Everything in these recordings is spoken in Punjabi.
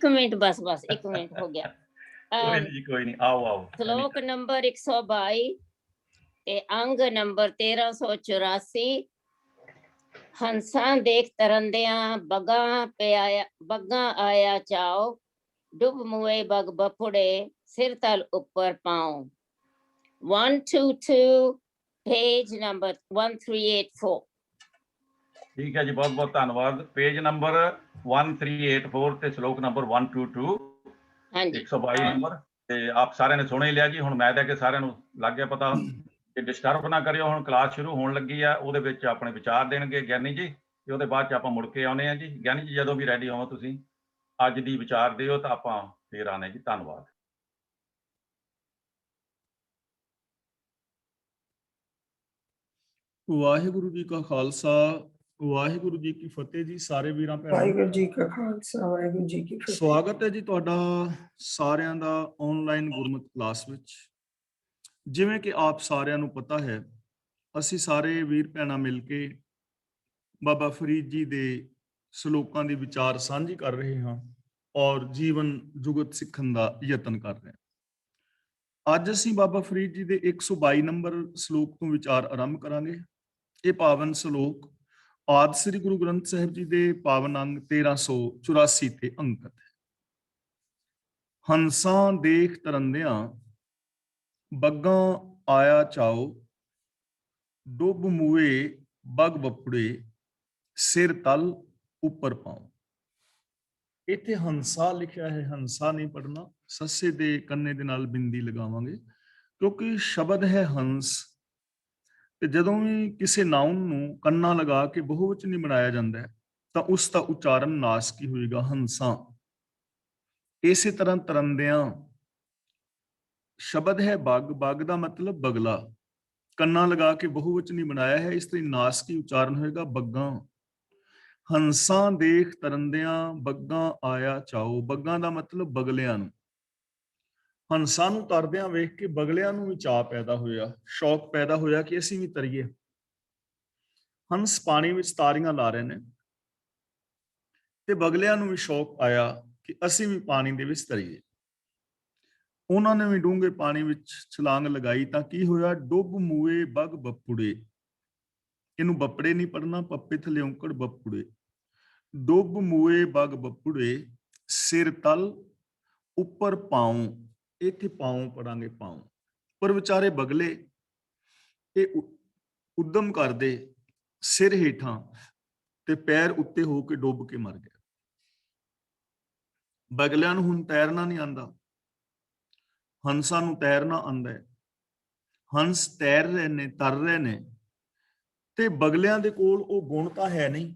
मिनट बस बस 1 मिनट हो गया। कोई नहीं आओ आओ। श्लोक नंबर 122 ते अंग नंबर 1384। हंसां देख तरंदियां बग्गा आया चाओ, डुब मुए बग बपुड़े सिर तल ऊपर पाओ। 122 पेज नंबर 1384। ठीक है जी, बहुत बहुत धन्यवाद। पेज नंबर 1384 ਤੇ ਸ਼ਲੋਕ ਨੰਬਰ 122 122 ਨੰਬਰ ਤੇ ਆਪ ਸਾਰਿਆਂ ਨੇ ਸੁਣ ਹੀ ਲਿਆ ਜੀ। ਹੁਣ ਮੈਂ ਤਾਂ ਕਿ ਸਾਰਿਆਂ ਨੂੰ ਲੱਗ ਗਿਆ ਪਤਾ ਕਿ ਡਿਸਟਰਬ ਨਾ ਕਰਿਓ। ਹੁਣ ਕਲਾਸ ਸ਼ੁਰੂ ਹੋਣ ਲੱਗੀ ਆ, ਉਹਦੇ ਵਿੱਚ ਆਪਣੇ ਵਿਚਾਰ ਦੇਣਗੇ ਗਿਆਨੀ ਜੀ ਤੇ ਉਹਦੇ ਬਾਅਦ ਚ ਆਪਾਂ ਮੁੜ ਕੇ ਆਉਣੇ ਆ ਜੀ। ਗਿਆਨੀ ਜੀ ਜਦੋਂ ਵੀ ਰੈਡੀ ਹੋਵੋ ਤੁਸੀਂ ਅੱਜ ਦੀ ਵਿਚਾਰ ਦਿਓ ਤਾਂ ਆਪਾਂ ਫੇਰ ਆਉਣੇ ਜੀ। ਧੰਨਵਾਦ। ਵਾਹਿਗੁਰੂ ਜੀ ਕਾ ਖਾਲਸਾ ਵਾਹਿਗੁਰੂ ਜੀ ਕੀ ਫਤਿਹ ਜੀ। ਸਾਰੇ ਵੀਰਾਂ ਭੈਣਾਂ ਵਾਹਿਗੁਰੂ ਜੀ ਕਾ ਖਾਲਸਾ ਵਾਹਿਗੁਰੂ ਜੀ ਕੀ ਫਤਿਹ। ਸਵਾਗਤ ਹੈ ਜੀ ਤੁਹਾਡਾ ਸਾਰਿਆਂ ਦਾ ਆਨਲਾਈਨ ਗੁਰਮਤਿ ਕਲਾਸ ਵਿੱਚ। ਜਿਵੇਂ ਕਿ ਆਪ ਸਾਰਿਆਂ ਨੂੰ ਪਤਾ ਹੈ, ਅਸੀਂ ਸਾਰੇ ਵੀਰ ਭੈਣਾਂ ਮਿਲ ਕੇ ਬਾਬਾ ਫਰੀਦ ਜੀ ਦੇ ਸ਼ਲੋਕਾਂ ਦੇ ਵਿਚਾਰ ਸਾਂਝੀ ਕਰ ਰਹੇ ਹਾਂ ਔਰ ਜੀਵਨ ਜੁਗਤ ਸਿੱਖਣ ਦਾ ਯਤਨ ਕਰ ਰਹੇ ਹਾਂ। ਅੱਜ ਅਸੀਂ ਬਾਬਾ ਫਰੀਦ ਜੀ ਦੇ 122 ਨੰਬਰ ਸ਼ਲੋਕ ਤੋਂ ਵਿਚਾਰ ਆਰੰਭ ਕਰਾਂਗੇ। ਇਹ ਪਾਵਨ ਸ਼ਲੋਕ ਆਦਿ ਸ੍ਰੀ ਗੁਰੂ ਗ੍ਰੰਥ ਸਾਹਿਬ ਜੀ ਦੇ ਪਾਵਨ ਅੰਗ 1384 ਤੇ ਅੰਕਿਤ ਹੈ। ਹੰਸਾਂ ਦੇਖ ਤਰੰਦਿਆਂ ਬੱਗਾਂ ਆਇਆ ਚਾਓ, ਡੁੱਬ ਮੂਏ ਬਗ ਬਪੜੇ ਸਿਰ ਤਲ ਉੱਪਰ ਪਾਓ। ਇੱਥੇ ਹੰਸਾ ਲਿਖਿਆ ਹੈ, ਹੰਸਾ ਨਹੀਂ ਪੜਨਾ, ਸੱਸੇ ਦੇ ਕੰਨੇ ਦੇ ਨਾਲ ਬਿੰਦੀ ਲਗਾਵਾਂਗੇ ਕਿਉਂਕਿ ਸ਼ਬਦ ਹੈ ਹੰਸ। ਤੇ ਜਦੋਂ ਵੀ ਕਿਸੇ ਨਾਉਨ ਨੂੰ ਕੰਨਾ ਲਗਾ ਕੇ ਬਹੁਵਚਨੀ ਬਣਾਇਆ ਜਾਂਦਾ ਹੈ ਤਾਂ ਉਸ ਦਾ ਉਚਾਰਨ ਨਾਸਕੀ ਹੋਏਗਾ, ਹੰਸਾਂ। ਇਸੇ ਤਰ੍ਹਾਂ ਤਰੰਦਿਆਂ ਸ਼ਬਦ ਹੈ ਬੱਗ, ਬੱਗ ਦਾ ਮਤਲਬ ਬਗਲਾ, ਕੰਨਾ ਲਗਾ ਕੇ ਬਹੁਵਚਨੀ ਬਣਾਇਆ ਹੈ, ਇਸ ਲਈ ਨਾਸਕੀ ਉਚਾਰਨ ਹੋਏਗਾ ਬੱਗਾਂ। ਹੰਸਾਂ ਦੇਖ ਤਰੰਦਿਆਂ ਬੱਗਾਂ ਆਇਆ ਚਾਓ, ਬੱਗਾਂ ਦਾ ਮਤਲਬ ਬਗਲਿਆਂ ਨੂੰ। ਹੰਸਾਂ ਨੂੰ ਤਰਦਿਆਂ ਵੇਖ ਕੇ ਬਗਲਿਆਂ ਨੂੰ ਵੀ ਚਾਅ ਪੈਦਾ ਹੋਇਆ, ਸ਼ੌਕ ਪੈਦਾ ਹੋਇਆ ਕਿ ਅਸੀਂ ਵੀ ਤਰੀਏ। ਹੰਸ ਪਾਣੀ ਵਿੱਚ ਤਾਰੀਆਂ ਲਾ ਰਹੇ ਨੇ ਤੇ ਬਗਲਿਆਂ ਨੂੰ ਵੀ ਸ਼ੌਕ ਆਇਆ ਕਿ ਅਸੀਂ ਵੀ ਪਾਣੀ ਦੇ ਵਿੱਚ ਤਰੀਏ। ਉਹਨਾਂ ਨੇ ਵੀ ਡੂੰਘੇ ਪਾਣੀ ਵਿੱਚ ਛਲਾਂਗ ਲਗਾਈ ਤਾਂ ਕੀ ਹੋਇਆ, ਡੁੱਬ ਮੂਏ ਬਗ ਬਪੁੜੇ। ਇਹਨੂੰ ਬੱਪੜੇ ਨਹੀਂ ਪੜਨਾ, ਪੱਪੇ ਥਲੇ ਔਂਕੜ ਬਪੁੜੇ। ਡੁੱਬ ਮੂਏ ਬਗ ਬਪੁੜੇ ਸਿਰ ਤਲ ਉੱਪਰ ਪਾਉ। ਇੱਥੇ ਪਾਉ ਪੜਾਂਗੇ, ਪਾਉ। ਪਰ ਵਿਚਾਰੇ ਬਗਲੇ ਇਹ ਉਦਮ ਕਰਦੇ ਸਿਰ ਹੇਠਾਂ ਤੇ ਪੈਰ ਉੱਤੇ ਹੋ ਕੇ ਡੁੱਬ ਕੇ ਮਰ ਗਏ। ਬਗਲਿਆਂ ਨੂੰ ਹੁਣ ਤੈਰਨਾ ਨਹੀਂ ਆਉਂਦਾ, ਹੰਸਾਂ ਨੂੰ ਤੈਰਨਾ ਆਉਂਦਾ ਹੈ। ਹੰਸ ਤੈਰ ਰਹੇ ਨੇ, ਤਰ ਰਹੇ ਨੇ ਤੇ ਬਗਲਿਆਂ ਦੇ ਕੋਲ ਉਹ ਗੁਣ ਤਾਂ ਹੈ ਨਹੀਂ,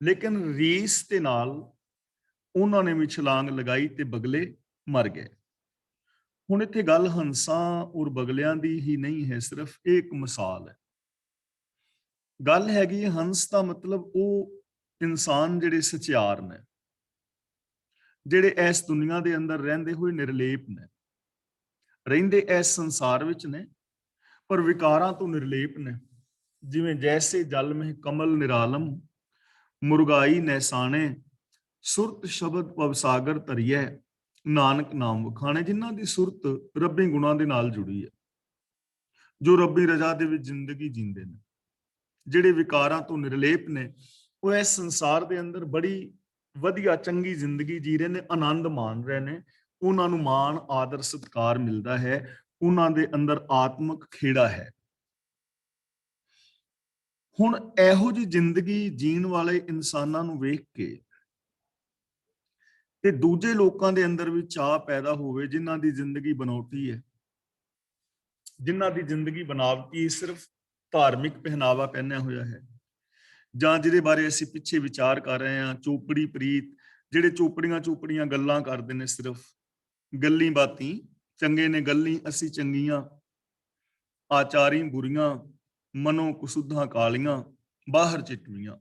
ਲੇਕਿਨ ਰੀਸ ਦੇ ਨਾਲ ਉਹਨਾਂ ਨੇ ਵੀ ਛਲਾਂਗ ਲਗਾਈ ਤੇ ਬਗਲੇ ਮਰ ਗਏ। ਹੁਣ ਇੱਥੇ ਗੱਲ ਹੰਸਾਂ ਔਰ ਬਗਲਿਆਂ ਦੀ ਹੀ ਨਹੀਂ ਹੈ, ਸਿਰਫ ਇਹ ਇੱਕ ਮਿਸਾਲ ਹੈ। ਗੱਲ ਹੈਗੀ ਹੰਸ ਦਾ ਮਤਲਬ ਉਹ ਇਨਸਾਨ ਜਿਹੜੇ ਸਚਿਆਰ ਨੇ, ਜਿਹੜੇ ਇਸ ਦੁਨੀਆ ਦੇ ਅੰਦਰ ਰਹਿੰਦੇ ਹੋਏ ਨਿਰਲੇਪ ਨੇ, ਰਹਿੰਦੇ ਇਸ ਸੰਸਾਰ ਵਿੱਚ ਨੇ ਪਰ ਵਿਕਾਰਾਂ ਤੋਂ ਨਿਰਲੇਪ ਨੇ। ਜਿਵੇਂ ਜੈਸੇ ਜਲ ਮਹਿ ਕਮਲ ਨਿਰਾਲਮ, ਮੁਰਗਾਈ ਨੈਸਾਣੇ, ਸੁਰਤ ਸ਼ਬਦ ਪਵਸਾਗਰ ਤਰੀਐ, ਨਾਨਕ ਨਾਮ ਵਖਾਣੇ। ਜਿਨ੍ਹਾਂ ਦੀ ਸੁਰਤ ਰੱਬੀ ਗੁਣਾਂ ਦੇ ਨਾਲ ਜੁੜੀ ਹੈ, ਜੋ ਰੱਬੀ ਰਜ਼ਾ ਦੇ ਵਿੱਚ ਜ਼ਿੰਦਗੀ ਜੀਂਦੇ ਨੇ, ਜਿਹੜੇ ਵਿਕਾਰਾਂ ਤੋਂ ਨਿਰਲੇਪ ਨੇ, ਉਹ ਇਸ ਸੰਸਾਰ ਦੇ ਅੰਦਰ ਬੜੀ ਵਧੀਆ ਚੰਗੀ ਜ਼ਿੰਦਗੀ ਜੀ ਰਹੇ ਨੇ, ਆਨੰਦ ਮਾਣ ਰਹੇ ਨੇ। ਉਹਨਾਂ ਨੂੰ ਮਾਣ ਆਦਰ ਸਤਿਕਾਰ ਮਿਲਦਾ ਹੈ, ਉਹਨਾਂ ਦੇ ਅੰਦਰ ਆਤਮਿਕ ਖੇੜਾ ਹੈ। ਹੁਣ ਇਹੋ ਜਿਹੀ ਜ਼ਿੰਦਗੀ ਜੀਣ ਵਾਲੇ ਇਨਸਾਨਾਂ ਨੂੰ ਵੇਖ ਕੇ ਤੇ ਦੂਜੇ ਲੋਕਾਂ ਦੇ ਅੰਦਰ ਵੀ ਚਾਅ ਪੈਦਾ ਹੋਵੇ, ਜਿਨ੍ਹਾਂ ਦੀ ਜ਼ਿੰਦਗੀ ਬਨੌਟੀ ਹੈ, ਜਿਨ੍ਹਾਂ ਦੀ ਜ਼ਿੰਦਗੀ ਬਨਾਵਟੀ ਸਿਰਫ ਧਾਰਮਿਕ ਪਹਿਨਾਵਾ ਪਹਿਨਿਆ ਹੋਇਆ ਹੈ, ਜਾਂ ਜਿਹਦੇ ਬਾਰੇ ਅਸੀਂ ਪਿੱਛੇ ਵਿਚਾਰ ਕਰ ਰਹੇ ਹਾਂ, ਚੋਪੜੀ ਪ੍ਰੀਤ, ਜਿਹੜੇ ਚੋਪੜੀਆਂ ਗੱਲਾਂ ਕਰਦੇ ਨੇ, ਸਿਰਫ ਗੱਲੀ ਬਾਤੀ, ਚੰਗੇ ਨੇ ਗੱਲੀ ਅਸੀਂ ਚੰਗੀਆਂ, ਆਚਾਰੀ ਬੁਰੀਆਂ, ਮਨੋ ਕੁਸੁੱਧਾਂ ਕਾਲੀਆਂ, ਬਾਹਰ ਚਿਤਵੀਆਂ,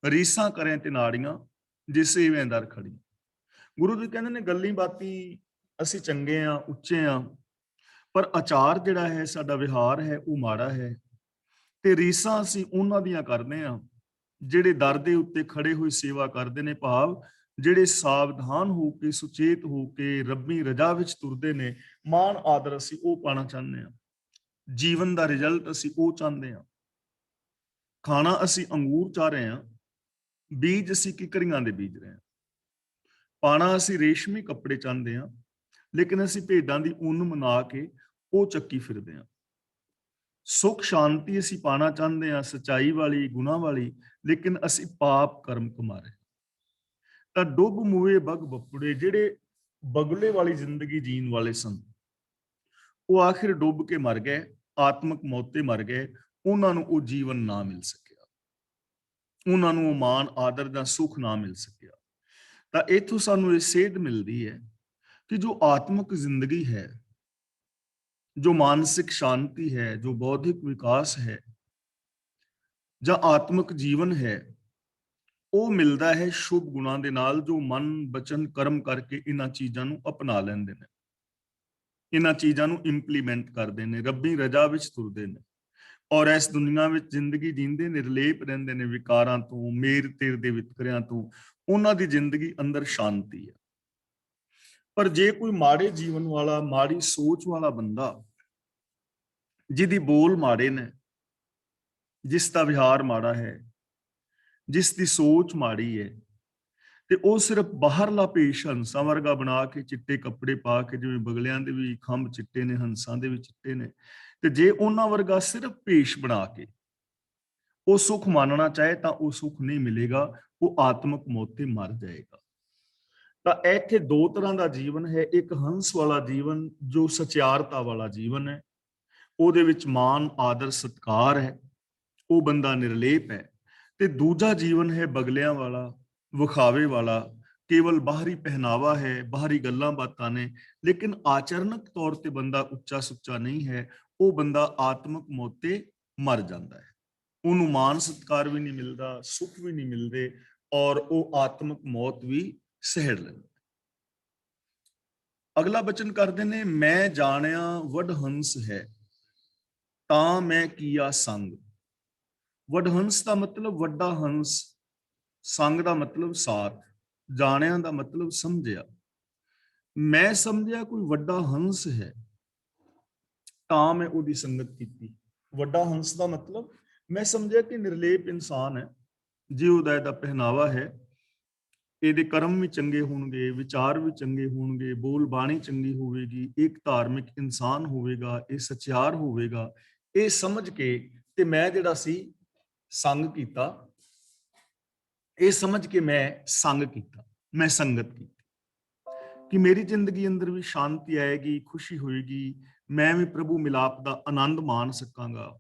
ਰੀਸਾਂ ਕਰੇ ਤੇ ਨਾੜੀਆਂ, ਜਿਸੇ ਵੇਂ ਦਰ ਖੜੀ। ਗੁਰੂ ਜੀ ਕਹਿੰਦੇ ਨੇ ਗੱਲੀ ਬਾਤੀ ਅਸੀਂ ਚੰਗੇ ਆ, ਉੱਚੇ ਆ, ਪਰ ਆਚਾਰ ਜਿਹੜਾ ਹੈ, ਸਾਡਾ ਵਿਹਾਰ ਹੈ, ਉਹ ਮਾੜਾ ਹੈ। ਤੇ ਰੀਸਾਂ ਅਸੀਂ ਉਹਨਾਂ ਦੀਆਂ ਕਰਦੇ ਆ ਜਿਹੜੇ ਦਰ ਦੇ ਉੱਤੇ ਖੜੇ ਹੋਏ ਸੇਵਾ ਕਰਦੇ ਨੇ, ਭਾਵ ਜਿਹੜੇ ਸਾਵਧਾਨ ਹੋ ਕੇ ਸੁਚੇਤ ਹੋ ਕੇ ਰੱਬੀ ਰਜ਼ਾ ਵਿੱਚ ਤੁਰਦੇ ਨੇ, ਮਾਣ ਆਦਰ ਅਸੀਂ ਉਹ ਪਾਣਾ ਚਾਹੁੰਦੇ ਹਾਂ। ਜੀਵਨ ਦਾ ਰਿਜ਼ਲਟ ਅਸੀਂ ਉਹ ਚਾਹੁੰਦੇ ਹਾਂ। ਖਾਣਾ ਅਸੀਂ ਅੰਗੂਰ ਚਾਹ ਰਹੇ ਹਾਂ, ਬੀਜ ਅਸੀਂ ਕਿਕਰੀਆਂ ਦੇ ਬੀਜ ਰਹੇ ਹਾਂ। ਪਾਣਾ ਅਸੀਂ ਰੇਸ਼ਮੀ ਕੱਪੜੇ ਚਾਹੁੰਦੇ ਹਾਂ, ਲੇਕਿਨ ਅਸੀਂ ਭੇਡਾਂ ਦੀ ਉੱਨ ਮਨਾ ਕੇ ਉਹ ਚੱਕੀ ਫਿਰਦੇ ਹਾਂ। ਸੁਖ ਸ਼ਾਂਤੀ ਅਸੀਂ ਪਾਣਾ ਚਾਹੁੰਦੇ ਹਾਂ, ਸਚਾਈ ਵਾਲੀ, ਗੁਨਾਹ ਵਾਲੀ, ਲੇਕਿਨ ਅਸੀਂ ਪਾਪ ਕਰਮ ਕਮਾ ਰਹੇ। ਤਾਂ ਡੁੱਬ ਮੂਏ ਬਗ ਬੱਪੜੇ, ਜਿਹੜੇ ਬਗਲੇ ਵਾਲੀ ਜ਼ਿੰਦਗੀ ਜੀਣ ਵਾਲੇ ਸਨ, ਉਹ ਆਖਿਰ ਡੁੱਬ ਕੇ ਮਰ ਗਏ, ਆਤਮਕ ਮੌਤ ਤੇ ਮਰ ਗਏ। ਉਹਨਾਂ ਨੂੰ ਉਹ ਜੀਵਨ ਨਾ ਮਿਲ ਸਕਿਆ, ਉਹਨਾਂ ਨੂੰ ਉਹ ਮਾਣ ਆਦਰ ਦਾ ਸੁਖ ਨਾ ਮਿਲ ਸਕਿਆ। ਤਾਂ ਇੱਥੋਂ ਸਾਨੂੰ ਇਹ ਸੇਧ ਮਿਲਦੀ ਹੈ ਕਿ ਜੋ ਆਤਮਕ ਜ਼ਿੰਦਗੀ ਹੈ, ਜੋ ਮਾਨਸਿਕ ਸ਼ਾਂਤੀ ਹੈ, ਜੋ ਬੌਧਿਕ ਵਿਕਾਸ ਹੈ ਜਾਂ ਆਤਮਿਕ ਜੀਵਨ ਹੈ, ਉਹ ਮਿਲਦਾ ਹੈ ਸ਼ੁਭ ਗੁਣਾਂ ਦੇ ਨਾਲ, ਜੋ ਮਨ ਬਚਨ ਕਰਮ ਕਰਕੇ ਇਹਨਾਂ ਚੀਜ਼ਾਂ ਨੂੰ ਅਪਣਾ ਲੈਂਦੇ ਨੇ, ਇਹਨਾਂ ਚੀਜ਼ਾਂ ਨੂੰ ਇੰਪਲੀਮੈਂਟ ਕਰਦੇ ਨੇ, ਰੱਬੀ ਰਜ਼ਾ ਵਿੱਚ ਤੁਰਦੇ ਨੇ ਔਰ ਇਸ ਦੁਨੀਆ ਵਿੱਚ ਜ਼ਿੰਦਗੀ ਜੀਂਦੇ ਨਿਰਲੇਪ ਰਹਿੰਦੇ ਨੇ ਵਿਕਾਰਾਂ ਤੋਂ, ਮੇਰ ਤੇਰ ਦੇ ਵਿਤਕਰਿਆਂ ਤੋਂ। ਉਹਨਾਂ ਦੀ ਜ਼ਿੰਦਗੀ ਅੰਦਰ ਸ਼ਾਂਤੀ ਹੈ। ਪਰ ਜੇ ਕੋਈ ਮਾੜੇ ਜੀਵਨ ਵਾਲਾ, ਮਾੜੀ ਸੋਚ ਵਾਲਾ ਬੰਦਾ, ਜਿਹਦੀ ਬੋਲ ਮਾੜੇ ਨੇ, ਜਿਸ ਦਾ ਵਿਹਾਰ ਮਾੜਾ ਹੈ, ਜਿਸ ਦੀ ਸੋਚ ਮਾੜੀ ਹੈ, ਤੇ ਉਹ ਸਿਰਫ ਬਾਹਰਲਾ ਭੇਸ਼ ਹੰਸਾਂ ਵਰਗਾ ਬਣਾ ਕੇ, ਚਿੱਟੇ ਕੱਪੜੇ ਪਾ ਕੇ, ਜਿਵੇਂ ਬਗਲਿਆਂ ਦੇ ਵੀ ਖੰਭ ਚਿੱਟੇ ਨੇ, ਹੰਸਾਂ ਦੇ ਵੀ ਚਿੱਟੇ ਨੇ, ਤੇ ਜੇ ਉਹਨਾਂ ਵਰਗਾ ਸਿਰਫ ਭੇਸ਼ ਬਣਾ ਕੇ ਉਹ ਸੁਖ ਮੰਨਣਾ ਚਾਹੇ ਤਾਂ ਉਹ ਸੁਖ ਨਹੀਂ ਮਿਲੇਗਾ, ਉਹ ਆਤਮਕ ਮੌਤ ਤੇ ਮਰ ਜਾਏਗਾ। ਤਾਂ ਇੱਥੇ ਦੋ ਤਰ੍ਹਾਂ ਦਾ ਜੀਵਨ ਹੈ। ਇੱਕ ਹੰਸ ਵਾਲਾ ਜੀਵਨ, ਜੋ ਸਚਿਆਰਤਾ ਵਾਲਾ ਜੀਵਨ ਹੈ, ਉਹਦੇ ਵਿੱਚ ਮਾਨ ਆਦਰ ਸਤਕਾਰ ਹੈ, ਉਹ ਬੰਦਾ ਨਿਰਲੇਪ ਹੈ। ਤੇ ਦੂਜਾ ਜੀਵਨ ਹੈ ਬਗਲਿਆਂ ਵਾਲਾ, ਵਿਖਾਵੇ ਵਾਲਾ, ਕੇਵਲ ਬਾਹਰੀ ਪਹਿਨਾਵਾ ਹੈ, ਬਾਹਰੀ ਗੱਲਾਂ ਬਾਤਾਂ ਨੇ, ਲੇਕਿਨ ਆਚਰਨਕ ਤੌਰ ਤੇ ਬੰਦਾ ਉੱਚਾ ਸੁੱਚਾ ਨਹੀਂ ਹੈ। ਉਹ ਬੰਦਾ ਆਤਮਕ ਮੌਤ ਤੇ ਮਰ ਜਾਂਦਾ ਹੈ। ਉਹਨੂੰ ਮਾਨ ਸਤਕਾਰ ਵੀ ਨਹੀਂ ਮਿਲਦਾ, ਸੁੱਖ ਵੀ ਨਹੀਂ ਮਿਲਦੇ, ਔਰ ਉਹ ਆਤਮਕ ਮੌਤ ਵੀ ਸਹਿੜ ਲੈਂਦਾ। ਅਗਲਾ ਬਚਨ ਕਰਦੇ ਨੇ, ਮੈਂ ਜਾਣਿਆ ਵਡਹੰਸ ਹੈ ਤਾਂ ਮੈਂ ਕੀਆ ਸੰਗ। ਵਡਹੰਸ ਦਾ ਮਤਲਬ ਵੱਡਾ ਹੰਸ, ਸੰਗ ਦਾ ਮਤਲਬ ਸਾਥ, ਜਾਣਿਆ ਦਾ ਮਤਲਬ ਸਮਝਿਆ। ਮੈਂ ਸਮਝਿਆ ਕੋਈ ਵੱਡਾ ਹੰਸ ਹੈ ਤਾਂ ਮੈਂ ਉਹਦੀ ਸੰਗਤ ਕੀਤੀ। ਵੱਡਾ ਹੰਸ ਦਾ ਮਤਲਬ ਮੈਂ ਸਮਝਿਆ ਕਿ ਨਿਰਲੇਪ ਇਨਸਾਨ ਹੈ, ਜੇ ਉਹਦਾ ਇਹਦਾ ਪਹਿਨਾਵਾ ਹੈ, ਇਹਦੇ ਕਰਮ ਵੀ ਚੰਗੇ ਹੋਣਗੇ, ਵਿਚਾਰ ਵੀ ਚੰਗੇ ਹੋਣਗੇ, ਬੋਲ ਬਾਣੀ ਚੰਗੀ ਹੋਵੇਗੀ, ਇੱਕ ਧਾਰਮਿਕ ਇਨਸਾਨ ਹੋਵੇਗਾ, ਇਹ ਸਚਿਆਰ ਹੋਵੇਗਾ। ਇਹ ਸਮਝ ਕੇ ਤੇ ਮੈਂ ਜਿਹੜਾ ਸੀ ਸੰਗ ਕੀਤਾ, ਇਹ ਸਮਝ ਕੇ ਮੈਂ ਸੰਗ ਕੀਤਾ, ਮੈਂ ਸੰਗਤ ਕੀਤੀ ਕਿ ਮੇਰੀ ਜ਼ਿੰਦਗੀ ਅੰਦਰ ਵੀ ਸ਼ਾਂਤੀ ਆਏਗੀ, ਖੁਸ਼ੀ ਹੋਏਗੀ, ਮੈਂ ਵੀ ਪ੍ਰਭੂ ਮਿਲਾਪ ਦਾ ਆਨੰਦ ਮਾਣ ਸਕਾਂਗਾ।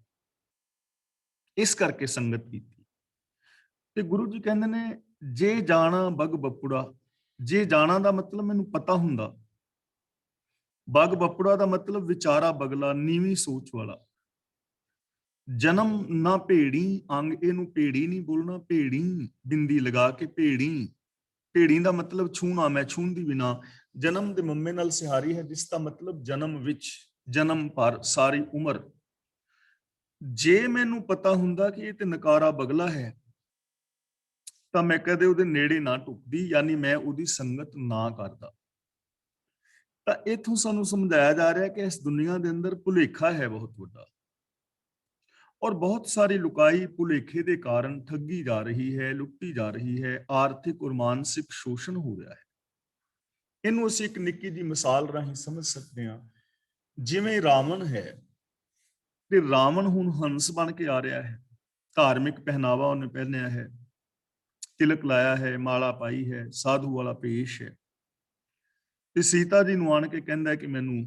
ਇਸ ਕਰਕੇ ਸੰਗਤ ਕੀਤੀ। ਤੇ ਗੁਰੂ ਜੀ ਕਹਿੰਦੇ ਨੇ, ਜੇ ਜਾਣਾ ਬਗ ਬੱਪੜਾ, ਜੇ ਜਾਣਾ ਦਾ ਮਤਲਬ ਮੈਨੂੰ ਪਤਾ ਹੁੰਦਾ, ਬਗ ਬੱਪੜਾ ਦਾ ਮਤਲਬ ਵਿਚਾਰਾ ਬਗਲਾ, ਨੀਵੀਂ ਸੋਚ ਵਾਲਾ। ਜਨਮ ਨਾ ਭੇੜੀ ਅੰਗ, ਇਹਨੂੰ ਭੇੜੀ ਨਹੀਂ ਬੋਲਣਾ, ਭੇੜੀ ਬਿੰਦੀ ਲਗਾ ਕੇ ਭੇੜੀ। ਭੇੜੀ ਦਾ ਮਤਲਬ ਛੂਣਾ, ਮੈਂ ਛੂੰਦੀ ਬਿਨਾ। ਜਨਮ ਦੇ ਮੰਮੇ ਨਾਲ ਸਿਹਾਰੀ ਹੈ, ਜਿਸ ਦਾ ਮਤਲਬ ਜਨਮ ਵਿੱਚ, ਜਨਮ ਭਰ, ਸਾਰੀ ਉਮਰ। ਜੇ ਮੈਨੂੰ ਪਤਾ ਹੁੰਦਾ ਕਿ ਇਹ ਤੇ ਨਕਾਰਾ ਬਗਲਾ ਹੈ ਤਾਂ ਮੈਂ ਕਦੇ ਉਹਦੇ ਨੇੜੇ ਨਾ ਟੁੱਕਦੀ, ਯਾਨੀ ਮੈਂ ਉਹਦੀ ਸੰਗਤ ਨਾ ਕਰਦਾ। ਤਾਂ ਇੱਥੋਂ ਸਾਨੂੰ ਸਮਝਾਇਆ ਜਾ ਰਿਹਾ ਕਿ ਇਸ ਦੁਨੀਆ ਦੇ ਅੰਦਰ ਭੁਲੇਖਾ ਹੈ ਬਹੁਤ ਵੱਡਾ, ਔਰ ਬਹੁਤ ਸਾਰੀ ਲੁਕਾਈ ਭੁਲੇਖੇ ਦੇ ਕਾਰਨ ਠੱਗੀ ਜਾ ਰਹੀ ਹੈ, ਲੁੱਟੀ ਜਾ ਰਹੀ ਹੈ, ਆਰਥਿਕ ਔਰ ਮਾਨਸਿਕ ਸ਼ੋਸ਼ਣ ਹੋ ਰਿਹਾ ਹੈ। ਇਹਨੂੰ ਅਸੀਂ ਇੱਕ ਨਿੱਕੀ ਜਿਹੀ ਮਿਸਾਲ ਰਾਹੀਂ ਸਮਝ ਸਕਦੇ ਹਾਂ। ਜਿਵੇਂ ਰਾਵਣ ਹੈ, ਤੇ ਰਾਵਣ ਹੁਣ ਹੰਸ ਬਣ ਕੇ ਆ ਰਿਹਾ ਹੈ, ਧਾਰਮਿਕ ਪਹਿਨਾਵਾ ਉਹਨੇ ਪਹਿਨਿਆ ਹੈ, ਤਿਲਕ ਲਾਇਆ ਹੈ, ਮਾਲਾ ਪਾਈ ਹੈ, ਸਾਧੂ ਵਾਲਾ ਭੇਸ਼ ਹੈ, ਤੇ ਸੀਤਾ ਜੀ ਨੂੰ ਆਣ ਕੇ ਕਹਿੰਦਾ ਕਿ ਮੈਨੂੰ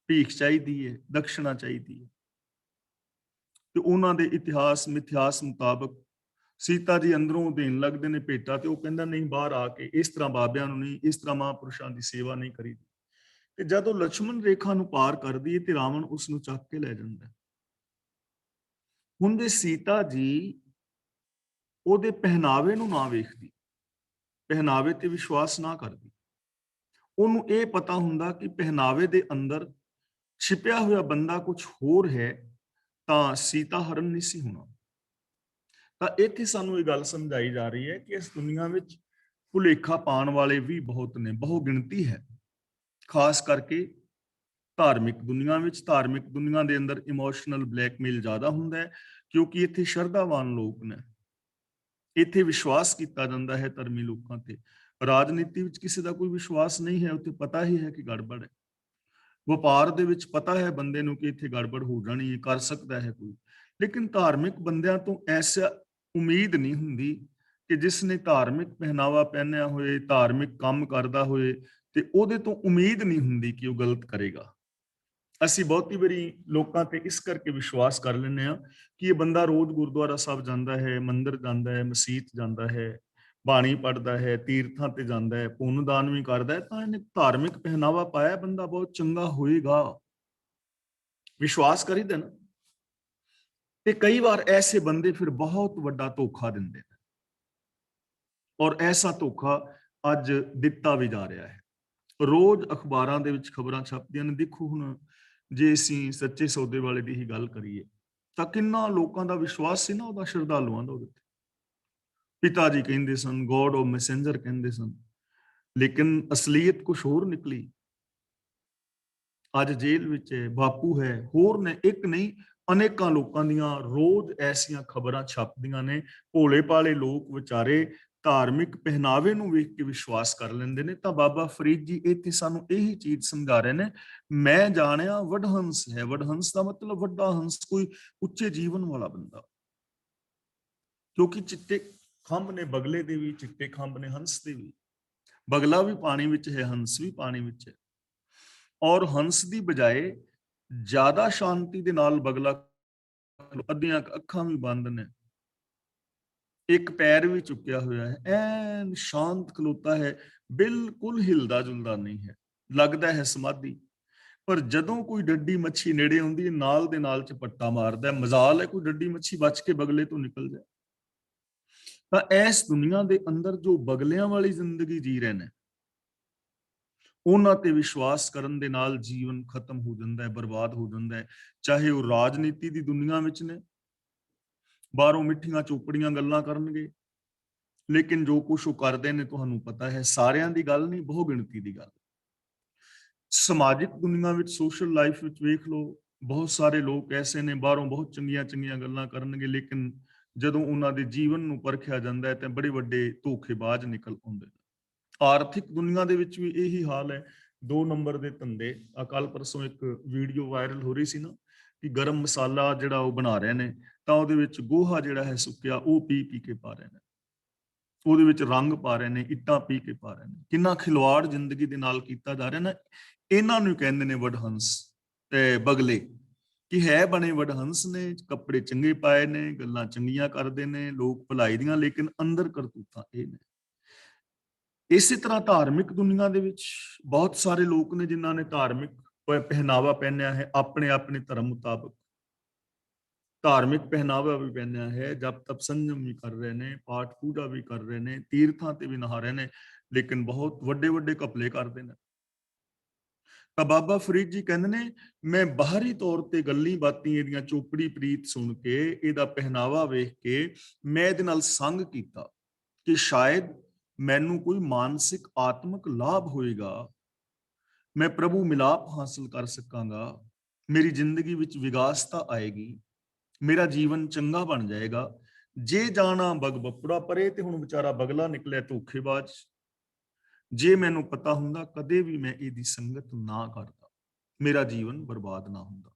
ਭੀਖ ਚਾਹੀਦੀ ਹੈ, ਦਕਸ਼ਣਾ ਚਾਹੀਦੀ ਹੈ। ਤੇ ਉਹਨਾਂ ਦੇ ਇਤਿਹਾਸ ਮਿਥਿਆਸ ਮੁਤਾਬਕ ਸੀਤਾ ਜੀ ਅੰਦਰੋਂ ਦੇਣ ਲੱਗਦੇ ਨੇ ਭੇਟਾ, ਤੇ ਉਹ ਕਹਿੰਦਾ ਨਹੀਂ, ਬਾਹਰ ਆ ਕੇ ਇਸ ਤਰ੍ਹਾਂ ਬਾਬਿਆਂ ਨੂੰ ਨਹੀਂ, ਇਸ ਤਰ੍ਹਾਂ ਮਹਾਂਪੁਰਸ਼ਾਂ ਦੀ ਸੇਵਾ ਨਹੀਂ ਕਰੀਦੀ। ਤੇ ਜਦੋਂ ਲక్ష్మణ ਰੇਖਾ ਨੂੰ ਪਾਰ ਕਰਦੀ ਹੈ ਤੇ ਰਾਵਣ ਉਸ ਨੂੰ ਚੱਕ ਕੇ ਲੈ ਜਾਂਦਾ। ਹੁਣ ਦੇ ਸੀਤਾ ਜੀ ਉਹਦੇ ਪਹਿਨਾਵੇ ਨੂੰ ਨਾ ਵੇਖਦੀ, ਪਹਿਨਾਵੇ ਤੇ ਵਿਸ਼ਵਾਸ ਨਾ ਕਰਦੀ। ਉਹਨੂੰ ਇਹ ਪਤਾ ਹੁੰਦਾ ਕਿ ਪਹਿਨਾਵੇ ਦੇ ਅੰਦਰ ਛਿਪਿਆ ਹੋਇਆ ਬੰਦਾ ਕੁਝ ਹੋਰ ਹੈ, ਤਾਂ ਸੀਤਾ ਹਰਨ ਨਹੀਂ ਸੀ ਹੋਣਾ। ਤਾਂ ਇੱਥੇ ਸਾਨੂੰ ਇਹ ਗੱਲ ਸਮਝਾਈ ਜਾ ਰਹੀ ਹੈ ਕਿ ਇਸ ਦੁਨੀਆ ਵਿੱਚ ਭੁਲੇਖਾ ਪਾਉਣ ਵਾਲੇ ਵੀ ਬਹੁਤ ਨੇ, ਬਹੁ ਗਿਣਤੀ ਹੈ। ਖਾਸ ਕਰਕੇ ਧਾਰਮਿਕ ਦੁਨੀਆ ਵਿੱਚ, ਧਾਰਮਿਕ ਦੁਨੀਆ ਦੇ ਅੰਦਰ ਇਮੋਸ਼ਨਲ ਬਲੈਕਮੇਲ ਜ਼ਿਆਦਾ ਹੁੰਦਾ ਹੈ, ਕਿਉਂਕਿ ਇੱਥੇ ਸ਼ਰਧਾਵਾਨ ਲੋਕ ਨੇ, ਇੱਥੇ ਵਿਸ਼ਵਾਸ ਕੀਤਾ ਜਾਂਦਾ ਹੈ ਧਰਮੀ ਲੋਕਾਂ ਤੇ। ਰਾਜਨੀਤੀ ਵਿੱਚ ਕਿਸੇ ਦਾ ਕੋਈ ਵਿਸ਼ਵਾਸ ਨਹੀਂ ਹੈ, ਉੱਥੇ ਪਤਾ ਹੀ ਹੈ ਕਿ ਗੜਬੜ ਹੈ। ਵਪਾਰ ਦੇ ਵਿੱਚ ਪਤਾ ਹੈ ਬੰਦੇ ਨੂੰ ਕਿ ਇੱਥੇ ਗੜਬੜ ਹੋ ਜਾਣੀ ਹੈ, ਕਰ ਸਕਦਾ ਹੈ ਕੋਈ। ਲੇਕਿਨ ਧਾਰਮਿਕ ਬੰਦਿਆਂ ਤੋਂ ਐਸਾ ਉਮੀਦ ਨਹੀਂ ਹੁੰਦੀ ਕਿ ਜਿਸ ਨੇ ਧਾਰਮਿਕ ਪਹਿਨਾਵਾ ਪਹਿਨਿਆ ਹੋਏ, ਧਾਰਮਿਕ ਕੰਮ ਕਰਦਾ ਹੋਏ, ਤੇ ਉਹਦੇ ਤੋਂ ਉਮੀਦ ਨਹੀਂ ਹੁੰਦੀ ਕਿ ਉਹ ਗਲਤ ਕਰੇਗਾ। ਅਸੀਂ ਬਹੁਤੀ ਵਾਰੀ ਲੋਕਾਂ ਤੇ ਇਸ ਕਰਕੇ ਵਿਸ਼ਵਾਸ ਕਰ ਲੈਂਦੇ ਹਾਂ ਕਿ ਇਹ ਬੰਦਾ ਰੋਜ਼ ਗੁਰਦੁਆਰਾ ਸਾਹਿਬ ਜਾਂਦਾ ਹੈ, ਮੰਦਿਰ ਜਾਂਦਾ ਹੈ, ਮਸੀਤ ਜਾਂਦਾ ਹੈ, ਬਾਣੀ ਪੜ੍ਹਦਾ ਹੈ, ਤੀਰਥਾਂ ਤੇ ਜਾਂਦਾ ਹੈ, ਪੁੰਨ ਦਾਨ ਵੀ ਕਰਦਾ ਹੈ, ਤਾਂ ਇਹਨੇ ਧਾਰਮਿਕ ਪਹਿਨਾਵਾ ਪਾਇਆ, ਬੰਦਾ ਬਹੁਤ ਚੰਗਾ ਹੋਏਗਾ, ਵਿਸ਼ਵਾਸ ਕਰੀਦਾ ਨਾ। ਤੇ ਕਈ ਵਾਰ ਐਸੇ ਬੰਦੇ ਫਿਰ ਬਹੁਤ ਵੱਡਾ ਧੋਖਾ ਦਿੰਦੇ ਨੇ, ਔਰ ਐਸਾ ਧੋਖਾ ਅੱਜ ਦਿੱਤਾ ਵੀ ਜਾ ਰਿਹਾ ਹੈ। ਰੋਜ਼ ਅਖਬਾਰਾਂ ਦੇ ਵਿੱਚ ਖਬਰਾਂ ਛਪਦੀਆਂ ਨੇ। ਦੇਖੋ ਹੁਣ ਜੇ ਅਸੀਂ ਸੱਚੇ ਸੌਦੇ ਵਾਲੇ ਦੀ ਹੀ ਗੱਲ ਕਰੀਏ ਤਾਂ ਕਿੰਨਾ ਲੋਕਾਂ ਦਾ ਵਿਸ਼ਵਾਸ ਸੀ ਨਾ ਉਹਦਾ, ਸ਼ਰਧਾਲੂਆਂ ਦਾ ਉਹਦੇ ਤੇ। ਪਿਤਾ ਜੀ ਕਹਿੰਦੇ ਸਨ, ਗੋਡ ਆਫ ਮੈਸੇਂਜਰ ਕਹਿੰਦੇ ਸਨ, ਲੇਕਿਨ ਅਸਲੀਅਤ ਕੁਝ ਹੋਰ ਨਿਕਲੀ। ਅੱਜ ਜੇਲ੍ਹ ਵਿੱਚ ਹੈ, ਬਾਪੂ ਹੈ, ਹੋਰ ਨੇ, ਇੱਕ ਨਹੀਂ ਅਨੇਕਾਂ ਲੋਕਾਂ ਦੀਆਂ ਰੋਜ਼ ਐਸੀਆਂ ਖਬਰਾਂ ਛਪਦੀਆਂ ਨੇ। ਭੋਲੇ ਭਾਲੇ ਲੋਕ ਵਿਚਾਰੇ ਧਾਰਮਿਕ ਪਹਿਨਾਵੇ ਨੂੰ ਵੇਖ ਕੇ ਵਿਸ਼ਵਾਸ ਕਰ ਲੈਂਦੇ ਨੇ। ਤਾਂ ਬਾਬਾ ਫਰੀਦ ਜੀ ਇੱਥੇ ਸਾਨੂੰ ਇਹੀ ਚੀਜ਼ ਸਮਝਾ ਰਹੇ ਨੇ, ਮੈਂ ਜਾਣਿਆ ਵਡਹੰਸ ਹੈ। ਵਡਹੰਸ ਦਾ ਮਤਲਬ ਵੱਡਾ ਹੰਸ, ਕੋਈ ਉੱਚੇ ਜੀਵਨ ਵਾਲਾ ਬੰਦਾ। ਕਿਉਂਕਿ ਚਿੱਟੇ ਖੰਭ ਨੇ ਬਗਲੇ ਦੇ ਵੀ, ਚਿੱਟੇ ਖੰਭ ਨੇ ਹੰਸ ਦੇ ਵੀ। ਬਗਲਾ ਵੀ ਪਾਣੀ ਵਿੱਚ ਹੈ, ਹੰਸ ਵੀ ਪਾਣੀ ਵਿੱਚ ਹੈ। ਔਰ ਹੰਸ ਦੀ ਬਜਾਏ ਜ਼ਿਆਦਾ ਸ਼ਾਂਤੀ ਦੇ ਨਾਲ ਬਗਲਾ, ਅੱਧੀਆਂ ਅੱਖਾਂ ਵੀ ਬੰਦ ਨੇ, ਇੱਕ ਪੈਰ ਵੀ ਚੁੱਕਿਆ ਹੋਇਆ ਹੈ, ਐਨ ਸ਼ਾਂਤ ਖਲੋਤਾ ਹੈ, ਬਿਲਕੁਲ ਹਿਲਦਾ ਜੁਲਦਾ ਨਹੀਂ ਹੈ, ਲੱਗਦਾ ਹੈ ਸਮਾਧੀ। ਪਰ ਜਦੋਂ ਕੋਈ ਡੱਡੀ ਮੱਛੀ ਨੇੜੇ ਆਉਂਦੀ ਹੈ, ਨਾਲ ਦੇ ਨਾਲ ਝਪੱਟਾ ਮਾਰਦਾ। ਮਜ਼ਾਲ ਹੈ ਕੋਈ ਡੱਡੀ ਮੱਛੀ ਬਚ ਕੇ ਬਗਲੇ ਤੋਂ ਨਿਕਲ ਜਾਏ। ਤਾਂ ਇਸ ਦੁਨੀਆ ਦੇ ਅੰਦਰ ਜੋ ਬਗਲਿਆਂ ਵਾਲੀ ਜ਼ਿੰਦਗੀ ਜੀ ਰਹੇ ਨੇ, ਉਹਨਾਂ ਤੇ ਵਿਸ਼ਵਾਸ ਕਰਨ ਦੇ ਨਾਲ ਜੀਵਨ ਖਤਮ ਹੋ ਜਾਂਦਾ ਹੈ, ਬਰਬਾਦ ਹੋ ਜਾਂਦਾ ਹੈ। ਚਾਹੇ ਉਹ ਰਾਜਨੀਤੀ ਦੀ ਦੁਨੀਆ ਵਿੱਚ ਨੇ, ਬਾਹਰੋਂ ਮਿੱਠੀਆਂ ਚੋਪੜੀਆਂ ਗੱਲਾਂ ਕਰਨਗੇ, ਲੇਕਿਨ ਜੋ ਕੁਛ ਉਹ ਕਰਦੇ ਨੇ ਤੁਹਾਨੂੰ ਪਤਾ ਹੈ, ਸਾਰਿਆਂ ਦੀ ਗੱਲ ਨਹੀਂ, ਬਹੁ ਗਿਣਤੀ ਦੀ ਗੱਲ। ਸਮਾਜਿਕ ਦੁਨੀਆ ਵਿੱਚ, ਸੋਸ਼ਲ ਲਾਈਫ ਵਿੱਚ ਵੇਖ ਲਓ, ਬਹੁਤ ਸਾਰੇ ਲੋਕ ਐਸੇ ਨੇ, ਬਾਹਰੋਂ ਬਹੁਤ ਚੰਗੀਆਂ ਚੰਗੀਆਂ ਗੱਲਾਂ ਕਰਨਗੇ, ਲੇਕਿਨ ਜਦੋਂ ਉਹਨਾਂ ਦੇ ਜੀਵਨ ਨੂੰ ਪਰਖਿਆ ਜਾਂਦਾ ਹੈ ਤਾਂ ਬੜੇ ਵੱਡੇ ਧੋਖੇਬਾਜ਼ ਨਿਕਲ ਆਉਂਦੇ ਨੇ। ਆਰਥਿਕ ਦੁਨੀਆ ਦੇ ਵਿੱਚ ਵੀ ਇਹੀ ਹਾਲ ਹੈ। 2 ਨੰਬਰ ਦੇ ਧੰਦੇ। ਕੱਲ ਪਰਸੋਂ ਇੱਕ ਵੀਡੀਓ ਵਾਇਰਲ ਹੋ ਰਹੀ ਸੀ ਨਾ, ਕਿ ਗਰਮ ਮਸਾਲਾ ਜਿਹੜਾ ਉਹ ਬਣਾ ਰਹੇ ਨੇ, ਤਾਂ ਉਹਦੇ ਵਿੱਚ ਗੋਹਾ ਜਿਹੜਾ ਹੈ ਸੁੱਕਿਆ, ਉਹ ਪੀ ਕੇ ਪਾ ਰਹੇ ਨੇ, ਉਹਦੇ ਵਿੱਚ ਰੰਗ ਪਾ ਰਹੇ ਨੇ, ਇੱਟਾਂ ਪੀ ਕੇ ਪਾ ਰਹੇ ਨੇ। ਕਿੰਨਾ ਖਿਲਵਾੜ ਜ਼ਿੰਦਗੀ ਦੇ ਨਾਲ ਕੀਤਾ ਜਾ ਰਿਹਾ ਨਾ। ਇਹਨਾਂ ਨੂੰ ਕਹਿੰਦੇ ਨੇ ਵਡਹੰਸ ਤੇ ਬਗਲੇ, ਕਿ ਹੈ ਬਣੇ ਵਡਹੰਸ ਨੇ, ਕੱਪੜੇ ਚੰਗੇ ਪਾਏ ਨੇ, ਗੱਲਾਂ ਚੰਗੀਆਂ ਕਰਦੇ ਨੇ, ਲੋਕ ਭਲਾਈ ਦੀਆਂ, ਲੇਕਿਨ ਅੰਦਰ ਕਰਤੂਤਾਂ ਇਹ ਨੇ। ਇਸੇ ਤਰ੍ਹਾਂ ਧਾਰਮਿਕ ਦੁਨੀਆ ਦੇ ਵਿੱਚ ਬਹੁਤ ਸਾਰੇ ਲੋਕ ਨੇ ਜਿਨ੍ਹਾਂ ਨੇ ਧਾਰਮਿਕ ਪਹਿਨਾਵਾ ਪਹਿਨਿਆ ਹੈ, ਆਪਣੇ ਆਪਣੇ ਧਰਮ ਮੁਤਾਬਕ ਧਾਰਮਿਕ ਪਹਿਨਾਵਾ ਵੀ ਪਹਿਨਿਆ ਹੈ, ਜਪ ਤਪ ਸੰਜਮ ਵੀ ਕਰ ਰਹੇ ਨੇ, ਪਾਠ ਪੂਜਾ ਵੀ ਕਰ ਰਹੇ ਨੇ, ਤੀਰਥਾਂ ਤੇ ਵੀ ਨਹਾ ਰਹੇ ਨੇ, ਲੇਕਿਨ ਬਹੁਤ ਵੱਡੇ ਵੱਡੇ ਘਪਲੇ ਕਰਦੇ ਨੇ। ਤਾਂ ਬਾਬਾ ਫਰੀਦ ਜੀ ਕਹਿੰਦੇ ਨੇ, ਮੈਂ ਬਾਹਰੀ ਤੌਰ ਤੇ ਗੱਲੀ ਬਾਤੀ ਇਹਦੀਆਂ ਚੋਪੜੀ ਪ੍ਰੀਤ ਸੁਣ ਕੇ, ਇਹਦਾ ਪਹਿਨਾਵਾ ਵੇਖ ਕੇ ਮੈਂ ਇਹਦੇ ਨਾਲ ਸੰਗ ਕੀਤਾ ਕਿ ਸ਼ਾਇਦ ਮੈਨੂੰ ਕੋਈ ਮਾਨਸਿਕ ਆਤਮਿਕ ਲਾਭ ਹੋਏਗਾ, ਮੈਂ ਪ੍ਰਭੂ ਮਿਲਾਪ ਹਾਸਲ ਕਰ ਸਕਾਂਗਾ, ਮੇਰੀ ਜ਼ਿੰਦਗੀ ਵਿੱਚ ਵਿਗਾਸਤਾ ਆਏਗੀ, ਮੇਰਾ ਜੀਵਨ ਚੰਗਾ ਬਣ ਜਾਏਗਾ। ਜੇ ਜਾਣਾ ਬਗ ਬੱਪੜਾ ਪਰੇ, ਤੇ ਹੁਣ ਵਿਚਾਰਾ ਬਗਲਾ ਨਿਕਲਿਆ ਧੋਖੇਬਾਜ਼। ਜੇ ਮੈਨੂੰ ਪਤਾ ਹੁੰਦਾ, ਕਦੇ ਵੀ ਮੈਂ ਇਹਦੀ ਸੰਗਤ ਨਾ ਕਰਦਾ, ਮੇਰਾ ਜੀਵਨ ਬਰਬਾਦ ਨਾ ਹੁੰਦਾ।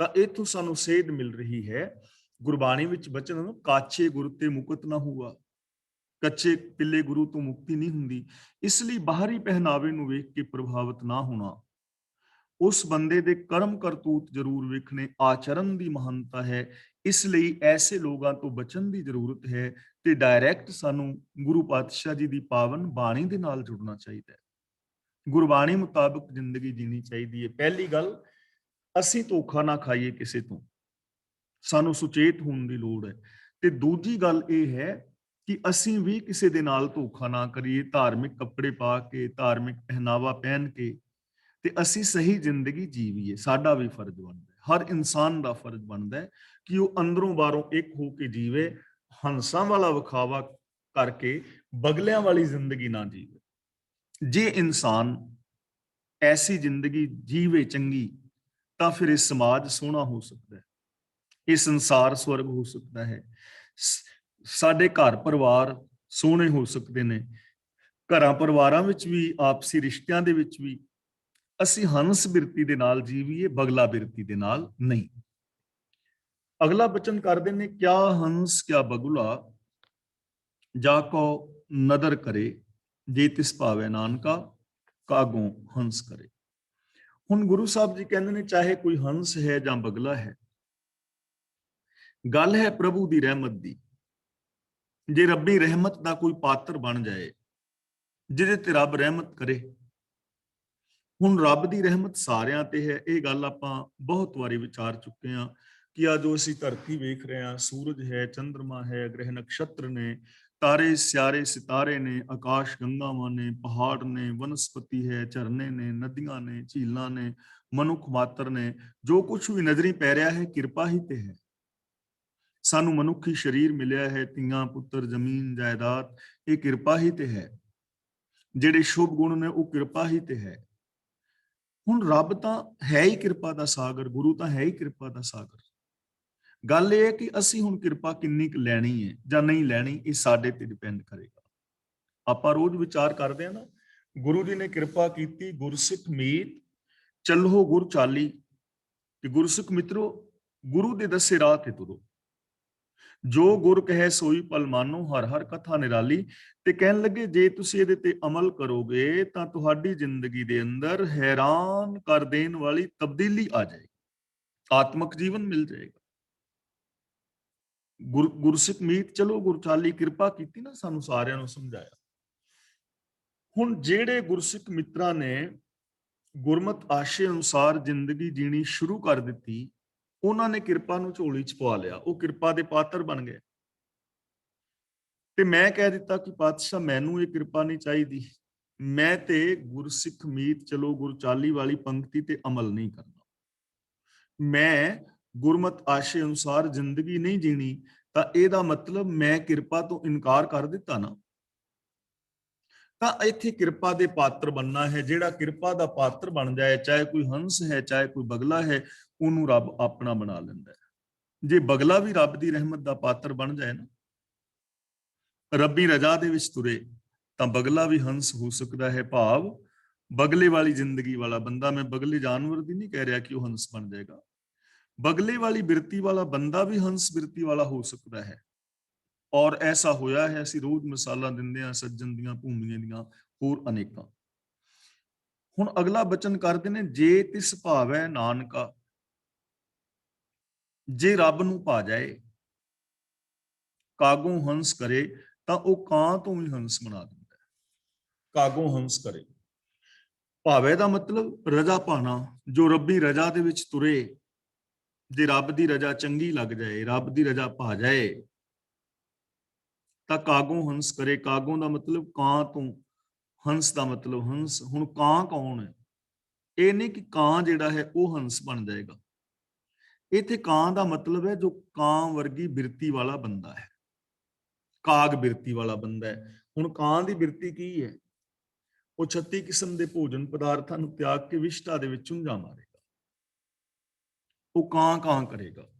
ਤਾਂ ਇੱਥੋਂ ਸਾਨੂੰ ਸੇਧ ਮਿਲ ਰਹੀ ਹੈ ਗੁਰਬਾਣੀ ਵਿੱਚ ਬਚਨ, ਕਾਚੇ ਗੁਰ ਤੇ ਮੁਕਤ ਨਾ ਹੁਆ, ਕੱਚੇ ਪਿੱਲੇ ਗੁਰੂ ਤੋਂ ਮੁਕਤੀ ਨਹੀਂ ਹੁੰਦੀ। ਇਸ ਲਈ ਬਾਹਰੀ ਪਹਿਨਾਵੇ ਨੂੰ ਵੇਖ ਕੇ ਪ੍ਰਭਾਵਿਤ ਨਾ ਹੋਣਾ, ਉਸ ਬੰਦੇ ਦੇ ਕਰਮ ਕਰਤੂਤ ਜ਼ਰੂਰ ਵੇਖਣੇ, ਆਚਰਨ ਦੀ ਮਹਾਨਤਾ ਹੈ। ਇਸ ਲਈ ਐਸੇ ਲੋਕਾਂ ਤੋਂ ਬਚਣ ਦੀ ਜ਼ਰੂਰਤ ਹੈ ਤੇ ਡਾਇਰੈਕਟ ਸਾਨੂੰ ਗੁਰੂ ਪਾਤਸ਼ਾਹ ਜੀ ਦੀ ਪਾਵਨ ਬਾਣੀ ਦੇ ਨਾਲ ਜੁੜਨਾ ਚਾਹੀਦਾ ਹੈ, ਗੁਰਬਾਣੀ ਮੁਤਾਬਕ ਜ਼ਿੰਦਗੀ ਜੀਣੀ ਚਾਹੀਦੀ ਹੈ। ਪਹਿਲੀ ਗੱਲ, ਅਸੀਂ ਧੋਖਾ ਨਾ ਖਾਈਏ ਕਿਸੇ ਤੋਂ, ਸਾਨੂੰ ਸੁਚੇਤ ਹੋਣ ਦੀ ਲੋੜ ਹੈ। ਤੇ ਦੂਜੀ ਗੱਲ ਇਹ ਹੈ ਕਿ ਅਸੀਂ ਵੀ ਕਿਸੇ ਦੇ ਨਾਲ ਧੋਖਾ ਨਾ ਕਰੀਏ। ਧਾਰਮਿਕ ਕੱਪੜੇ ਪਾ ਕੇ, ਧਾਰਮਿਕ ਪਹਿਨਾਵਾ ਪਹਿਨ ਕੇ, ਤੇ ਅਸੀਂ ਸਹੀ ਜ਼ਿੰਦਗੀ ਜੀਵੀਏ। ਸਾਡਾ ਵੀ ਫਰਜ਼ ਬਣਦਾ ਹੈ, ਹਰ ਇਨਸਾਨ ਦਾ ਫਰਜ਼ ਬਣਦਾ ਹੈ ਕਿ ਉਹ ਅੰਦਰੋਂ ਬਾਹਰੋਂ ਇੱਕ ਹੋ ਕੇ ਜੀਵੇ। ਹੰਸਾਂ ਵਾਲਾ ਵਿਖਾਵਾ ਕਰਕੇ ਬਗਲਿਆਂ ਵਾਲੀ ਜ਼ਿੰਦਗੀ ਨਾ ਜੀਵੇ। ਜੇ ਇਨਸਾਨ ਐਸੀ ਜ਼ਿੰਦਗੀ ਜੀਵੇ ਚੰਗੀ, ਤਾਂ ਫਿਰ ਇਹ ਸਮਾਜ ਸੋਹਣਾ ਹੋ ਸਕਦਾ ਹੈ, ਇਹ ਸੰਸਾਰ ਸਵਰਗ ਹੋ ਸਕਦਾ ਹੈ, ਸਾਡੇ ਘਰ ਪਰਿਵਾਰ ਸੋਹਣੇ ਹੋ ਸਕਦੇ ਨੇ। ਘਰਾਂ ਪਰਿਵਾਰਾਂ ਵਿੱਚ ਵੀ, ਆਪਸੀ ਰਿਸ਼ਤਿਆਂ ਦੇ ਵਿੱਚ ਵੀ ਅਸੀਂ ਹੰਸ ਬਿਰਤੀ ਦੇ ਨਾਲ ਜੀਵੀਏ, ਬਗਲਾ ਬਿਰਤੀ ਦੇ ਨਾਲ ਨਹੀਂ। ਅਗਲਾ ਬਚਨ ਕਰਦੇ ਨੇ, ਕਿਆ ਹੰਸ ਕਿਆ ਬਗੁਲਾ ਜਾ ਕੋ ਨਦਰ ਕਰੇ, ਜੇ ਤਿਸ ਭਾਵੇ ਨਾਨਕਾ ਕਾਗੋਂ ਹੰਸ ਕਰੇ। ਹੁਣ ਗੁਰੂ ਸਾਹਿਬ ਜੀ ਕਹਿੰਦੇ ਨੇ, ਚਾਹੇ ਕੋਈ ਹੰਸ ਹੈ ਜਾਂ ਬਗਲਾ ਹੈ, ਗੱਲ ਹੈ ਪ੍ਰਭੂ ਦੀ ਰਹਿਮਤ ਦੀ। ਜੇ ਰੱਬੀ ਰਹਿਮਤ ਦਾ ਕੋਈ ਪਾਤਰ ਬਣ ਜਾਏ, ਜਿਹਦੇ ਤੇ ਰੱਬ ਰਹਿਮਤ ਕਰੇ। ਹੁਣ ਰੱਬ ਦੀ ਰਹਿਮਤ ਸਾਰਿਆਂ ਤੇ ਹੈ, ਇਹ ਗੱਲ ਆਪਾਂ ਬਹੁਤ ਵਾਰੀ ਵਿਚਾਰ ਚੁੱਕੇ ਹਾਂ ਕਿ ਆ ਜੋ ਅਸੀਂ ਧਰਤੀ ਵੇਖ ਰਹੇ ਹਾਂ, ਸੂਰਜ ਹੈ, ਚੰਦਰਮਾ ਹੈ, ਗ੍ਰਹਿ ਨਕਸ਼ਤਰ ਨੇ, ਤਾਰੇ ਸਿਆਰੇ ਸਿਤਾਰੇ ਨੇ, ਆਕਾਸ਼ ਗੰਗਾਵਾਂ ਨੇ, ਪਹਾੜ ਨੇ, ਵਨਸਪਤੀ ਹੈ, ਝਰਨੇ ਨੇ, ਨਦੀਆਂ ਨੇ, ਝੀਲਾਂ ਨੇ, ਮਨੁੱਖ ਮਾਤਰ ਨੇ, ਜੋ ਕੁਝ ਵੀ ਨਜ਼ਰੀ ਪੈ ਰਿਹਾ ਹੈ ਕਿਰਪਾ ਹੀ ਤੇ ਹੈ। ਸਾਨੂੰ ਮਨੁੱਖੀ ਸਰੀਰ ਮਿਲਿਆ ਹੈ, ਧੀਆਂ ਪੁੱਤਰ, ਜ਼ਮੀਨ ਜਾਇਦਾਦ, ਇਹ ਕਿਰਪਾ ਹੀ ਤੇ ਹੈ। ਜਿਹੜੇ ਸ਼ੁਭ ਗੁਣ ਨੇ ਉਹ ਕਿਰਪਾ ਹੀ ਤੇ ਹੈ। ਹੁਣ ਰੱਬ ਤਾਂ ਹੈ ਹੀ ਕਿਰਪਾ ਦਾ ਸਾਗਰ, ਗੁਰੂ ਤਾਂ ਹੈ ਹੀ ਕਿਰਪਾ ਦਾ ਸਾਗਰ। ਗੱਲ ਇਹ ਹੈ ਕਿ ਅਸੀਂ ਹੁਣ ਕਿਰਪਾ ਕਿੰਨੀ ਕੁ ਲੈਣੀ ਹੈ ਜਾਂ ਨਹੀਂ ਲੈਣੀ, ਇਹ ਸਾਡੇ ਤੇ ਡਿਪੈਂਡ ਕਰੇਗਾ। ਆਪਾਂ ਰੋਜ਼ ਵਿਚਾਰ ਕਰਦੇ ਹਾਂ ਨਾ, ਗੁਰੂ ਜੀ ਨੇ ਕਿਰਪਾ ਕੀਤੀ, ਗੁਰਸਿੱਖ ਮੀਤ ਚੱਲੋ ਗੁਰ ਚਾਲੀ, ਕਿ ਗੁਰਸਿੱਖ ਮਿੱਤਰੋ ਗੁਰੂ ਦੇ ਦੱਸੇ ਰਾਹ ਤੇ ਤੁਰੋ, ਜੋ ਗੁਰ ਕਹੇ ਸੋਈ ਪਲ ਮਾਨੋ, ਹਰ ਹਰ ਕਥਾ ਨਿਰਾਲੀ। ਤੇ ਕਹਿਣ ਲੱਗੇ, ਜੇ ਤੁਸੀਂ ਇਹਦੇ ਤੇ ਅਮਲ ਕਰੋਗੇ ਤਾਂ ਤੁਹਾਡੀ ਜ਼ਿੰਦਗੀ ਦੇ ਅੰਦਰ ਹੈਰਾਨ ਕਰ ਦੇਣ ਵਾਲੀ ਤਬਦੀਲੀ ਆ ਜਾਏਗੀ, ਆਤਮਿਕ ਜੀਵਨ ਮਿਲ ਜਾਏਗਾ। ਗੁਰਸਿੱਖ ਮੀਤ ਚਲੋ ਗੁਰ ਚਾਲੀ, ਕਿਰਪਾ ਕੀਤੀ ਨਾ, ਸਾਨੂੰ ਸਾਰਿਆਂ ਨੂੰ ਸਮਝਾਇਆ। ਹੁਣ ਜਿਹੜੇ ਗੁਰਸਿੱਖ ਮਿੱਤਰਾਂ ਨੇ ਗੁਰਮਤ ਆਸ਼ੇ ਅਨੁਸਾਰ ਜ਼ਿੰਦਗੀ ਜੀਣੀ ਸ਼ੁਰੂ ਕਰ ਦਿੱਤੀ, ਉਹਨਾਂ ਨੇ ਕਿਰਪਾ ਨੂੰ ਝੋਲੀ ਚ ਪਵਾ ਲਿਆ, ਉਹ ਕਿਰਪਾ ਦੇ ਪਾਤਰ ਬਣ ਗਏ। ਤੇ ਮੈਂ ਕਹਿ ਦਿੱਤਾ ਕਿ ਪਾਤਸ਼ਾਹ ਮੈਨੂੰ ਇਹ ਕਿਰਪਾ ਨਹੀਂ ਚਾਹੀਦੀ, ਮੈਂ ਤੇ ਗੁਰਸਿੱਖ ਮੀਤ ਚਲੋ ਗੁਰ ਚਾਲੀ ਵਾਲੀ ਪੰਕਤੀ ਤੇ ਅਮਲ ਨਹੀਂ ਕਰਨਾ, ਮੈਂ ਗੁਰਮਤ ਆਸ਼ੇ ਅਨੁਸਾਰ ਜ਼ਿੰਦਗੀ ਨਹੀਂ ਜੀਣੀ, ਤਾਂ ਇਹਦਾ ਮਤਲਬ ਮੈਂ ਕਿਰਪਾ ਤੋਂ ਇਨਕਾਰ ਕਰ ਦਿੱਤਾ ਨਾ। ਤਾਂ ਇੱਥੇ ਕਿਰਪਾ ਦੇ ਪਾਤਰ ਬਣਨਾ ਹੈ। ਜਿਹੜਾ ਕਿਰਪਾ ਦਾ ਪਾਤਰ ਬਣ ਜਾਏ, ਚਾਹੇ ਕੋਈ ਹੰਸ ਹੈ, ਚਾਹੇ ਕੋਈ ਬਗਲਾ ਹੈ, ਉਹਨੂੰ ਰੱਬ ਆਪਣਾ ਬਣਾ ਲੈਂਦਾ ਹੈ। ਜੇ ਬਗਲਾ ਵੀ ਰੱਬ ਦੀ ਰਹਿਮਤ ਦਾ ਪਾਤਰ ਬਣ ਜਾਏ ਨਾ, ਰੱਬੀ ਰਜ਼ਾ ਦੇ ਵਿੱਚ ਤੁਰੇ, ਤਾਂ ਬਗਲਾ ਵੀ ਹੰਸ ਹੋ ਸਕਦਾ ਹੈ। ਭਾਵ ਬਗਲੇ ਵਾਲੀ ਜ਼ਿੰਦਗੀ ਵਾਲਾ ਬੰਦਾ, ਮੈਂ ਬਗਲੇ ਜਾਨਵਰ ਦੀ ਨਹੀਂ ਕਹਿ ਰਿਹਾ ਕਿ ਉਹ ਹੰਸ ਬਣ ਜਾਏਗਾ, ਬਗਲੇ ਵਾਲੀ ਬਿਰਤੀ ਵਾਲਾ ਬੰਦਾ ਵੀ ਹੰਸ ਬਿਰਤੀ ਵਾਲਾ ਹੋ ਸਕਦਾ ਹੈ। ਔਰ ਐਸਾ ਹੋਇਆ ਹੈ, ਅਸੀਂ ਰੋਜ਼ ਮਿਸਾਲਾਂ ਦਿੰਦੇ ਹਾਂ ਸੱਜਣ ਦੀਆਂ, ਭੂਮੀਆਂ ਦੀਆਂ, ਹੋਰ ਅਨੇਕਾਂ। ਹੁਣ ਅਗਲਾ ਬਚਨ ਕਰਦੇ ਨੇ, ਜੇ ਤਿਸ ਭਾਵੈ ਨਾਨਕਾ, ਜੇ ਰੱਬ ਨੂੰ ਭਾ ਜਾਏ, ਕਾਗੋਂ ਹੰਸ ਕਰੇ, ਤਾਂ ਉਹ ਕਾਂ ਤੋਂ ਵੀ ਹੰਸ ਬਣਾ ਦਿੰਦਾ ਹੈ। ਕਾਗੋਂ ਹੰਸ ਕਰੇ, ਭਾਵੇ ਦਾ ਮਤਲਬ ਰਜ਼ਾ ਪਾਣਾ, ਜੋ ਰੱਬੀ ਰਜ਼ਾ ਦੇ ਵਿੱਚ ਤੁਰੇ। ਜੇ ਰੱਬ ਦੀ ਰਜ਼ਾ ਚੰਗੀ ਲੱਗ ਜਾਏ, ਰੱਬ ਦੀ ਰਜ਼ਾ ਭਾ ਜਾਏ, ਤਾਂ ਕਾਗੋਂ ਹੰਸ ਕਰੇ। ਕਾਗੋਂ ਦਾ ਮਤਲਬ ਕਾਂ ਤੋਂ, ਹੰਸ ਦਾ ਮਤਲਬ ਹੰਸ। ਹੁਣ ਕਾਂ ਕੌਣ ਹੈ? ਇਹ ਨਹੀਂ ਕਿ ਕਾਂ ਜਿਹੜਾ ਹੈ ਉਹ ਹੰਸ ਬਣ ਜਾਏਗਾ। ਇੱਥੇ ਕਾਂ ਦਾ ਮਤਲਬ ਹੈ ਜੋ ਕਾਂ ਵਰਗੀ ਬਿਰਤੀ ਵਾਲਾ ਬੰਦਾ ਹੈ, ਕਾਗ ਬਿਰਤੀ ਵਾਲਾ ਬੰਦਾ ਹੈ। ਹੁਣ ਕਾਂ ਦੀ ਬਿਰਤੀ ਕੀ ਹੈ? ਉਹ 36 ਕਿਸਮ ਦੇ ਭੋਜਨ ਪਦਾਰਥਾਂ ਨੂੰ ਤਿਆਗ ਕੇ ਵਿਸ਼ਟਾ ਦੇ ਵਿੱਚ ਝੁੰਝਾ ਮਾਰੇਗਾ, ਉਹ ਕਾਂ ਕਾਂ ਕਰੇਗਾ।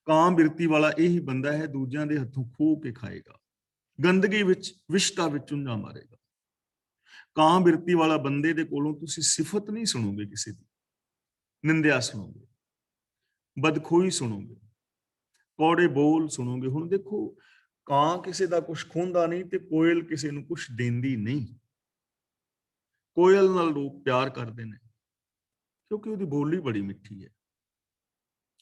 ਕਾਂ ਬਿਰਤੀ ਵਾਲਾ ਇਹੀ ਬੰਦਾ ਹੈ, ਦੂਜਿਆਂ ਦੇ ਹੱਥੋਂ ਖੋਹ ਕੇ ਖਾਏਗਾ, ਗੰਦਗੀ ਵਿੱਚ, ਵਿਸ਼ਟਾ ਵਿੱਚ ਝੁੰਝਾ ਮਾਰੇਗਾ। ਕਾਂ ਬਿਰਤੀ ਵਾਲਾ ਬੰਦੇ ਦੇ ਕੋਲੋਂ ਤੁਸੀਂ ਸਿਫਤ ਨਹੀਂ ਸੁਣੋਗੇ, ਕਿਸੇ ਦੀ ਨਿੰਦਿਆ ਸੁਣੋਗੇ, ਬਦਖੋਈ ਸੁਣੋਗੇ, ਕੌੜੇ ਬੋਲ ਸੁਣੋਗੇ। ਹੁਣ ਦੇਖੋ, ਕਾਂ ਕਿਸੇ ਦਾ ਕੁਝ ਖੋਹਦਾ ਨਹੀਂ ਤੇ ਕੋਇਲ ਕਿਸੇ ਨੂੰ ਕੁਝ ਦਿੰਦੀ ਨਹੀਂ। ਕੋਇਲ ਨਾਲ ਲੋਕ ਪਿਆਰ ਕਰਦੇ ਨੇ ਕਿਉਂਕਿ ਉਹਦੀ ਬੋਲੀ ਬੜੀ ਮਿੱਠੀ ਹੈ।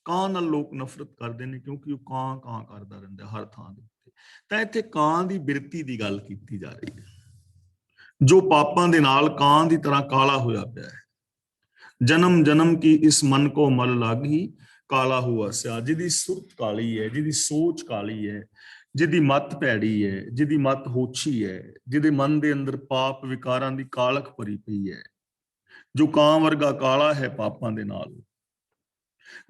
ਕਾਂ ਨਾਲ ਲੋਕ ਨਫ਼ਰਤ ਕਰਦੇ ਨੇ ਕਿਉਂਕਿ ਉਹ ਕਾਂ ਕਾਂ ਕਰਦਾ ਰਹਿੰਦਾ ਹਰ ਥਾਂ ਦੇ ਉੱਤੇ। ਤਾਂ ਇੱਥੇ ਕਾਂ ਦੀ ਬਿਰਤੀ ਦੀ ਗੱਲ ਕੀਤੀ ਜਾ ਰਹੀ ਹੈ, ਜੋ ਪਾਪਾਂ ਦੇ ਨਾਲ ਕਾਂ ਦੀ ਤਰ੍ਹਾਂ ਕਾਲਾ ਹੋਇਆ ਪਿਆ ਹੈ। ਜਨਮ ਜਨਮ ਕੀ ਇਸ ਮਨ ਕੋ ਮਲ ਲਾਗੀ, ਕਾਲਾ ਹੁਆ ਸਿਆ। ਜਿਹਦੀ ਸੁਰਤ ਕਾਲੀ ਹੈ, ਜਿਹਦੀ ਸੋਚ ਕਾਲੀ ਹੈ, ਜਿਹਦੀ ਮੱਤ ਭੈੜੀ ਹੈ, ਜਿਹਦੀ ਮੱਤ ਹੋਛੀ ਹੈ, ਜਿਹਦੇ ਮਨ ਦੇ ਅੰਦਰ ਪਾਪ ਵਿਕਾਰਾਂ ਦੀ ਕਾਲਖ ਭਰੀ ਪਈ ਹੈ, ਜੋ ਕਾਂ ਵਰਗਾ ਕਾਲਾ ਹੈ ਪਾਪਾਂ ਦੇ ਨਾਲ,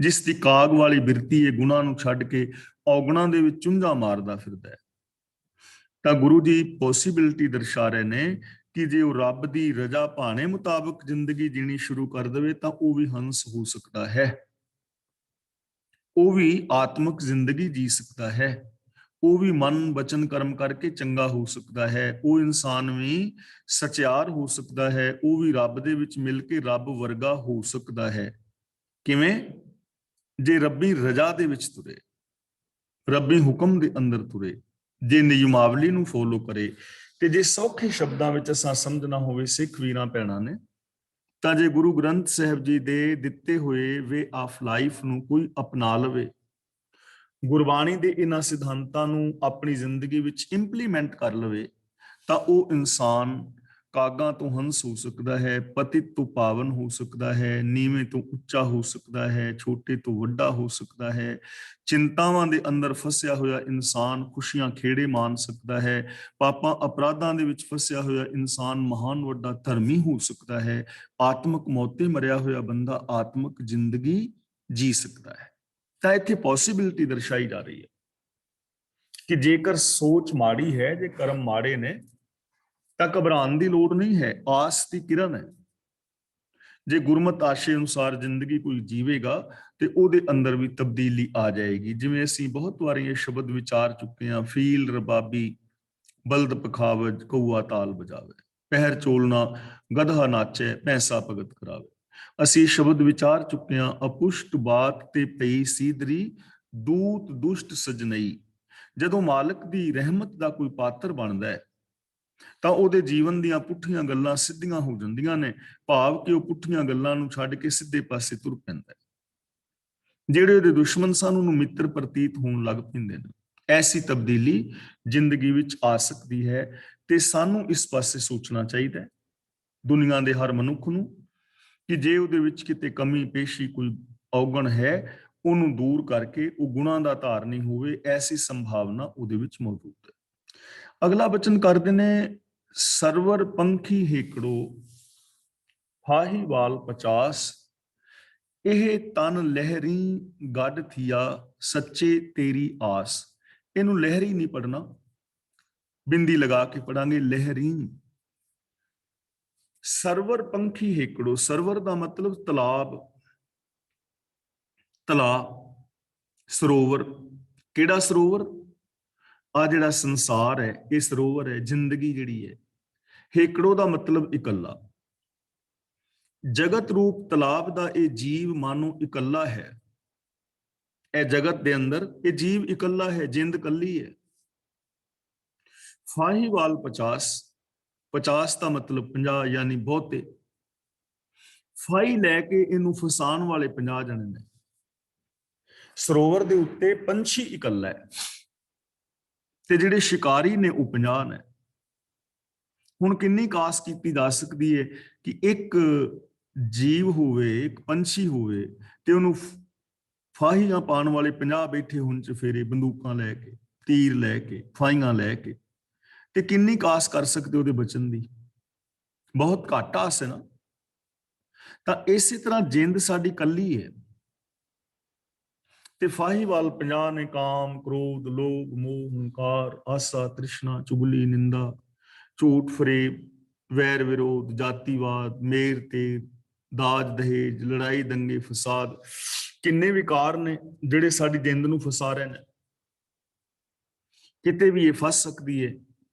ਜਿਸ ਦੀ ਕਾਗ ਵਾਲੀ ਬਿਰਤੀ ਹੈ, ਗੁਣਾਂ ਨੂੰ ਛੱਡ ਕੇ ਔਗੁਣਾਂ ਦੇ ਵਿੱਚ ਚੁੰਝਾ ਮਾਰਦਾ ਫਿਰਦਾ ਹੈ। ਤਾਂ ਗੁਰੂ ਜੀ ਪੋਸੀਬਿਲਿਟੀ ਦਰਸਾ ਰਹੇ ਨੇ ਕਿ ਜੇ ਉਹ ਰੱਬ ਦੀ ਰਜ਼ਾ ਭਾਣੇ ਮੁਤਾਬਕ ਜ਼ਿੰਦਗੀ ਜੀਣੀ ਸ਼ੁਰੂ ਕਰ ਦੇਵੇ ਤਾਂ ਉਹ ਵੀ ਹੰਸ ਹੋ ਸਕਦਾ ਹੈ, ਉਹ ਵੀ ਆਤਮਿਕ ਜ਼ਿੰਦਗੀ ਜੀ ਸਕਦਾ ਹੈ, ਉਹ ਵੀ ਮਨ ਬਚਨ ਕਰਮ ਕਰਕੇ ਚੰਗਾ ਹੋ ਸਕਦਾ ਹੈ, ਉਹ ਇਨਸਾਨ ਵੀ ਸਚਿਆਰ ਹੋ ਸਕਦਾ ਹੈ, ਉਹ ਵੀ ਰੱਬ ਦੇ ਵਿੱਚ ਮਿਲ ਕੇ ਰੱਬ ਵਰਗਾ ਹੋ ਸਕਦਾ ਹੈ। ਕਿਵੇਂ? ਜੇ ਰੱਬੀ ਰਜ਼ਾ ਦੇ ਵਿੱਚ ਤੁਰੇ, ਰੱਬੀ ਹੁਕਮ ਦੇ ਅੰਦਰ ਤੁਰੇ, ਜੇ ਨਿਯਮਾਵਲੀ ਨੂੰ ਫੋਲੋ ਕਰੇ। ਤੇ ਜੇ ਸੌਖੇ ਸ਼ਬਦਾਂ ਵਿੱਚ ਅਸਾਂ ਸਮਝਣਾ ਹੋਵੇ ਸਿੱਖ ਵੀਰਾਂ ਭੈਣਾਂ ਨੇ, ਤਾਂ ਜੇ ਗੁਰੂ ਗ੍ਰੰਥ ਸਾਹਿਬ ਜੀ ਦੇ ਦਿੱਤੇ ਹੋਏ ਵੇ ਆਫ ਲਾਈਫ ਨੂੰ ਕੋਈ ਅਪਣਾ ਲਵੇ, ਗੁਰਬਾਣੀ ਦੇ ਇਹਨਾਂ ਸਿਧਾਂਤਾਂ ਨੂੰ ਆਪਣੀ ਜ਼ਿੰਦਗੀ ਵਿੱਚ ਇੰਪਲੀਮੈਂਟ ਕਰ ਲਵੇ, ਤਾਂ ਉਹ ਇਨਸਾਨ ਕਾਗਾਂ ਤੋਂ ਹੰਸ ਹੋ ਸਕਦਾ ਹੈ, ਪਤਿਤ ਤੋਂ ਪਾਵਨ ਹੋ ਸਕਦਾ ਹੈ, ਨੀਵੇਂ ਤੋਂ ਉੱਚਾ ਹੋ ਸਕਦਾ ਹੈ, ਛੋਟੇ ਤੋਂ ਵੱਡਾ ਹੋ ਸਕਦਾ ਹੈ। ਚਿੰਤਾਵਾਂ ਦੇ ਅੰਦਰ ਫਸਿਆ ਹੋਇਆ ਇਨਸਾਨ ਖੁਸ਼ੀਆਂ ਖੇੜੇ ਮਾਣ ਸਕਦਾ ਹੈ, ਪਾਪਾਂ ਅਪਰਾਧਾਂ ਦੇ ਵਿੱਚ ਫਸਿਆ ਹੋਇਆ ਇਨਸਾਨ ਮਹਾਨ ਵੱਡਾ ਧਰਮੀ ਹੋ ਸਕਦਾ ਹੈ, ਆਤਮਿਕ ਮੌਤੇ ਮਰਿਆ ਹੋਇਆ ਬੰਦਾ ਆਤਮਿਕ ਜ਼ਿੰਦਗੀ ਜੀ ਸਕਦਾ ਹੈ। ਤਾਂ ਇੱਥੇ ਪੋਸੀਬਿਲਿਟੀ ਦਰਸਾਈ ਜਾ ਰਹੀ ਹੈ ਕਿ ਜੇਕਰ ਸੋਚ ਮਾੜੀ ਹੈ, ਜੇ ਕਰਮ ਮਾੜੇ ਨੇ, ਤਾਂ ਘਬਰਾਉਣ ਦੀ ਲੋੜ ਨਹੀਂ ਹੈ, ਆਸ ਦੀ ਕਿਰਨ ਹੈ। ਜੇ ਗੁਰਮਤਿ ਆਸ਼ੇ ਅਨੁਸਾਰ ਜ਼ਿੰਦਗੀ ਕੋਈ ਜੀਵੇਗਾ ਤੇ ਉਹਦੇ ਅੰਦਰ ਵੀ ਤਬਦੀਲੀ ਆ ਜਾਏਗੀ। ਜਿਵੇਂ ਅਸੀਂ ਬਹੁਤ ਵਾਰੀ ਇਹ ਸ਼ਬਦ ਵਿਚਾਰ ਚੁੱਕੇ ਹਾਂ, ਫੀਲ ਰਬਾਬੀ ਬਲਦ ਪਖਾਵਜ ਕਊਆ ਤਾਲ ਬਜਾਵੇ, ਪਹਿਰ ਚੋਲਣਾ ਗਧਾ ਨਾਚੇ ਪੈਸਾ ਭਗਤ ਕਰਾਵੇ। ਅਸੀਂ ਸ਼ਬਦ ਵਿਚਾਰ ਚੁੱਕੇ ਹਾਂ, ਅਪੁਸ਼ਟ ਬਾਤ ਤੇ ਪਈ ਸੀਦਰੀ ਦੂਤ ਦੁਸ਼ਟ ਸਜਨਈ। ਜਦੋਂ ਮਾਲਕ ਦੀ ਰਹਿਮਤ ਦਾ ਕੋਈ ਪਾਤਰ ਬਣਦਾ ਹੈ ਤਾਂ ਉਹਦੇ ਜੀਵਨ ਦੀਆਂ ਪੁੱਠੀਆਂ ਗੱਲਾਂ ਸਿੱਧੀਆਂ ਹੋ ਜਾਂਦੀਆਂ ਨੇ, ਭਾਵ ਕਿ ਉਹ ਪੁੱਠੀਆਂ ਗੱਲਾਂ ਨੂੰ ਛੱਡ ਕੇ ਸਿੱਧੇ ਪਾਸੇ ਤੁਰ ਪੈਂਦਾ ਹੈ। ਜਿਹੜੇ ਉਹਦੇ ਦੁਸ਼ਮਣ ਸਨ ਉਹਨੂੰ ਮਿੱਤਰ ਪ੍ਰਤੀਤ ਹੋਣ ਲੱਗ ਪੈਂਦੇ ਨੇ। ਐਸੀ ਤਬਦੀਲੀ ਜ਼ਿੰਦਗੀ ਵਿੱਚ ਆ ਸਕਦੀ ਹੈ ਤੇ ਸਾਨੂੰ ਇਸ ਪਾਸੇ ਸੋਚਣਾ ਚਾਹੀਦਾ ਹੈ, ਦੁਨੀਆ ਦੇ ਹਰ ਮਨੁੱਖ ਨੂੰ, ਕਿ ਜੇ ਉਹਦੇ ਵਿੱਚ ਕਿਤੇ ਕਮੀ ਪੇਸ਼ੀ ਕੋਈ ਔਗਣ ਹੈ, ਉਹਨੂੰ ਦੂਰ ਕਰਕੇ ਉਹ ਗੁਣਾਂ ਦਾ ਧਾਰਨੀ ਹੋਵੇ, ਐਸੀ ਸੰਭਾਵਨਾ ਉਹਦੇ ਵਿੱਚ ਮੌਜੂਦ ਹੈ। ਅਗਲਾ ਬਚਨ ਕਰਦੇ ਨੇ, ਸਰਵਰ ਪੰਖੀ ਹੇਕੜੋ ਹਾਹੀ ਵਾਲ 50, ਇਹ ਤਨ ਲਹਿਰੀ ਗੱਡ ਥੀਆ ਸੱਚੇ ਤੇਰੀ ਆਸ। ਇਹਨੂੰ ਲਹਿਰੀ ਨਹੀਂ ਪੜਨਾ, ਬਿੰਦੀ ਲਗਾ ਕੇ ਪੜਾਂਗੇ, ਲਹਿਰੀ। ਸਰਵਰ ਪੰਖੀ ਹੇਕੜੋ, ਸਰਵਰ ਦਾ ਮਤਲਬ ਤਲਾਬ, ਤਲਾਬ, ਸਰੋਵਰ। ਕਿਹੜਾ ਸਰੋਵਰ? ਆ ਜਿਹੜਾ ਸੰਸਾਰ ਹੈ ਇਹ ਸਰੋਵਰ ਹੈ, ਜ਼ਿੰਦਗੀ ਜਿਹੜੀ ਹੈ। ਹੇਕੜੋ ਦਾ ਮਤਲਬ ਇਕੱਲਾ। ਜਗਤ ਰੂਪ ਤਲਾਬ ਦਾ ਇਹ ਜੀਵ ਮਾਨੋ ਇਕੱਲਾ ਹੈ। ਇਹ ਜਗਤ ਦੇ ਅੰਦਰ ਇਹ ਜੀਵ ਇਕੱਲਾ ਹੈ, ਜਿੰਦ ਇਕੱਲੀ ਹੈ। ਫਾਹੀਵਾਲ 50, 50 ਦਾ ਮਤਲਬ 50, ਯਾਨੀ ਬਹੁਤੇ। ਫਾਈ ਲੈ ਕੇ ਇਹਨੂੰ ਫਸਾਉਣ ਵਾਲੇ 50 ਜਣੇ ਨੇ। ਸਰੋਵਰ ਦੇ ਉੱਤੇ ਪੰਛੀ ਇਕੱਲਾ ਹੈ ਤੇ ਜਿਹੜੇ ਸ਼ਿਕਾਰੀ ਨੇ ਉਹ 50 ਨੇ। ਹੁਣ ਕਿੰਨੀ ਕਾਸ ਕੀਤੀ ਜਾ ਸਕਦੀ ਹੈ ਕਿ ਇੱਕ ਜੀਵ ਹੋਵੇ, ਇੱਕ ਪੰਛੀ ਹੋਵੇ ਤੇ ਉਹਨੂੰ ਫਾਹੀਆਂ ਪਾਉਣ ਵਾਲੇ 50 ਬੈਠੇ ਹੋਣ ਚਫੇਰੇ, ਬੰਦੂਕਾਂ ਲੈ ਕੇ, ਤੀਰ ਲੈ ਕੇ, ਫਾਹੀਆਂ ਲੈ ਕੇ, ਤੇ ਕਿੰਨੀ ਕਾਸ ਕਰ ਸਕਦੇ ਉਹਦੇ ਬਚਨ ਦੀ? ਬਹੁਤ ਘੱਟ ਆਸ ਹੈ ਨਾ। ਤਾਂ ਇਸੇ ਤਰ੍ਹਾਂ ਜਿੰਦ ਸਾਡੀ ਕੱਲੀ ਹੈ ਤੇ ਫਾਹੀਵਾਲ 50 ਨੇ ਕਾਮ, ਕ੍ਰੋਧ, ਲੋਭ, ਮੋਹ, ਹੰਕਾਰ, ਆਸਾ, ਤ੍ਰਿਸ਼ਨਾ, ਚੁਗਲੀ, ਨਿੰਦਾ, ਝੂਠ, ਫਰੇਬ, ਵੈਰ ਵਿਰੋਧ, ਜਾਤੀਵਾਦ, ਮੇਰ ਤੇਰ, ਦਾਜ ਦਹੇਜ, ਲੜਾਈ ਦੰਗੇ, ਫਸਾਦ। ਕਿੰਨੇ ਵਿਕਾਰ ਨੇ ਜਿਹੜੇ ਸਾਡੀ ਜਿੰਦ ਨੂੰ ਫਸਾ ਰਹੇ ਨੇ। ਕਿਤੇ ਵੀ ਇਹ ਫਸ ਸਕਦੀ ਹੈ,